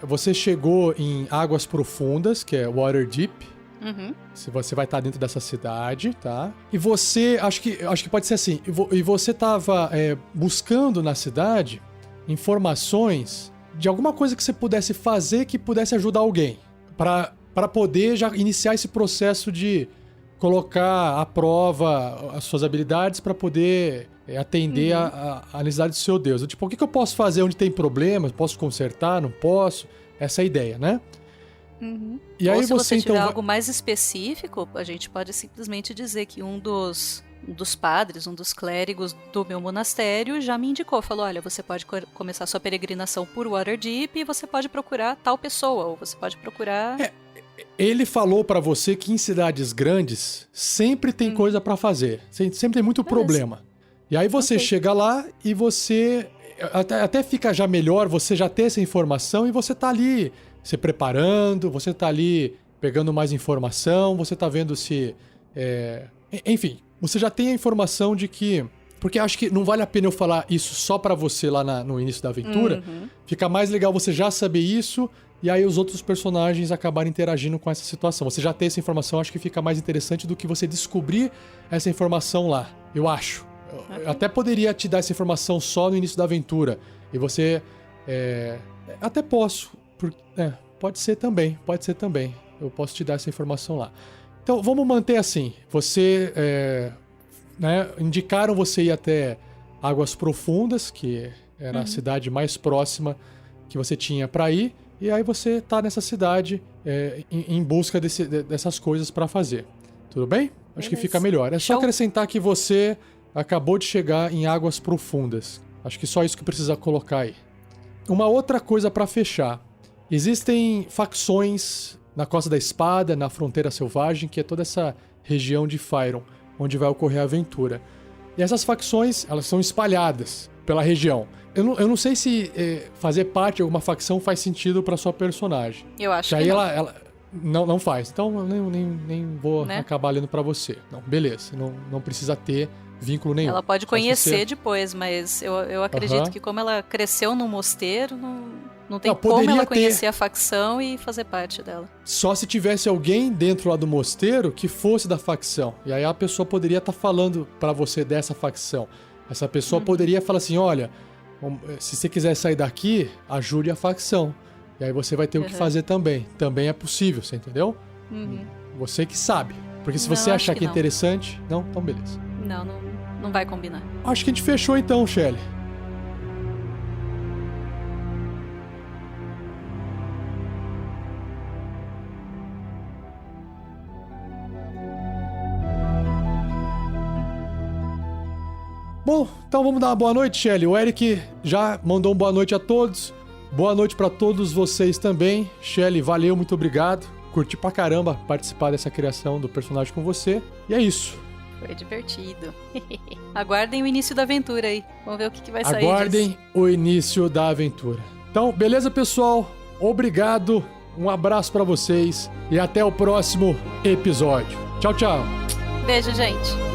Você chegou em Águas Profundas, que é Waterdeep. Você vai estar dentro dessa cidade, tá? E você, acho que pode ser assim, e você tava buscando na cidade informações de alguma coisa que você pudesse fazer que pudesse ajudar alguém, para poder já iniciar esse processo de colocar à prova as suas habilidades para poder atender a necessidade do seu Deus. Tipo, o que eu posso fazer onde tem problemas? Posso consertar? Não posso? Essa é a ideia, né? E ou aí se você então tiver algo mais específico, a gente pode simplesmente dizer que um dos padres, um dos clérigos do meu monastério já me indicou, falou, olha, você pode começar sua peregrinação por Waterdeep e você pode procurar tal pessoa, ou você pode procurar... Ele falou pra você que em cidades grandes sempre tem coisa pra fazer, sempre tem muito problema. E aí você chega lá e você até fica já melhor, você já tem essa informação e você tá ali se preparando, você tá ali pegando mais informação, você tá vendo se... Enfim, você já tem a informação de que... Porque acho que não vale a pena eu falar isso só pra você lá no início da aventura. Fica mais legal você já saber isso e aí os outros personagens acabarem interagindo com essa situação. Você já tem essa informação, acho que fica mais interessante do que você descobrir essa informação lá. Eu acho. Eu até poderia te dar essa informação só no início da aventura. E você... até posso. Pode ser também. Eu posso te dar essa informação lá. Então, vamos manter assim. Você... indicaram você ir até Águas Profundas, que era a cidade mais próxima que você tinha para ir, e aí você tá nessa cidade em busca dessas coisas para fazer. Tudo bem? Acho que fica melhor. É só acrescentar que você acabou de chegar em Águas Profundas. Acho que só isso que precisa colocar aí. Uma outra coisa para fechar. Existem facções na Costa da Espada, na Fronteira Selvagem, que é toda essa região de Faerûn, onde vai ocorrer a aventura. E essas facções, elas são espalhadas pela região. Eu não sei se fazer parte de alguma facção faz sentido pra sua personagem. Eu acho que aí não. Ela não faz. Então eu nem vou acabar lendo pra você. Não, beleza. Não precisa ter vínculo nenhum. Ela pode conhecer depois, mas eu acredito que como ela cresceu no mosteiro, não tem como ela conhecer a facção e fazer parte dela. Só se tivesse alguém dentro lá do mosteiro que fosse da facção. E aí a pessoa poderia estar falando pra você dessa facção. Essa pessoa poderia falar assim, olha, se você quiser sair daqui, ajude a facção. E aí você vai ter o que fazer também. Também é possível, você entendeu? Você que sabe. Porque se você achar que é interessante... Não? Então beleza. Não vai combinar. Acho que a gente fechou então, Shelly. Bom, então vamos dar uma boa noite, Shelly. O Eric já mandou uma boa noite a todos. Boa noite pra todos vocês também. Shelly, valeu, muito obrigado. Curti pra caramba participar dessa criação do personagem com você. E é isso. Foi divertido. Aguardem o início da aventura aí. Vamos ver o que vai sair Aguardem disso. o início da aventura. Então, beleza, pessoal? Obrigado. Um abraço pra vocês. E até o próximo episódio. Tchau, tchau. Beijo, gente.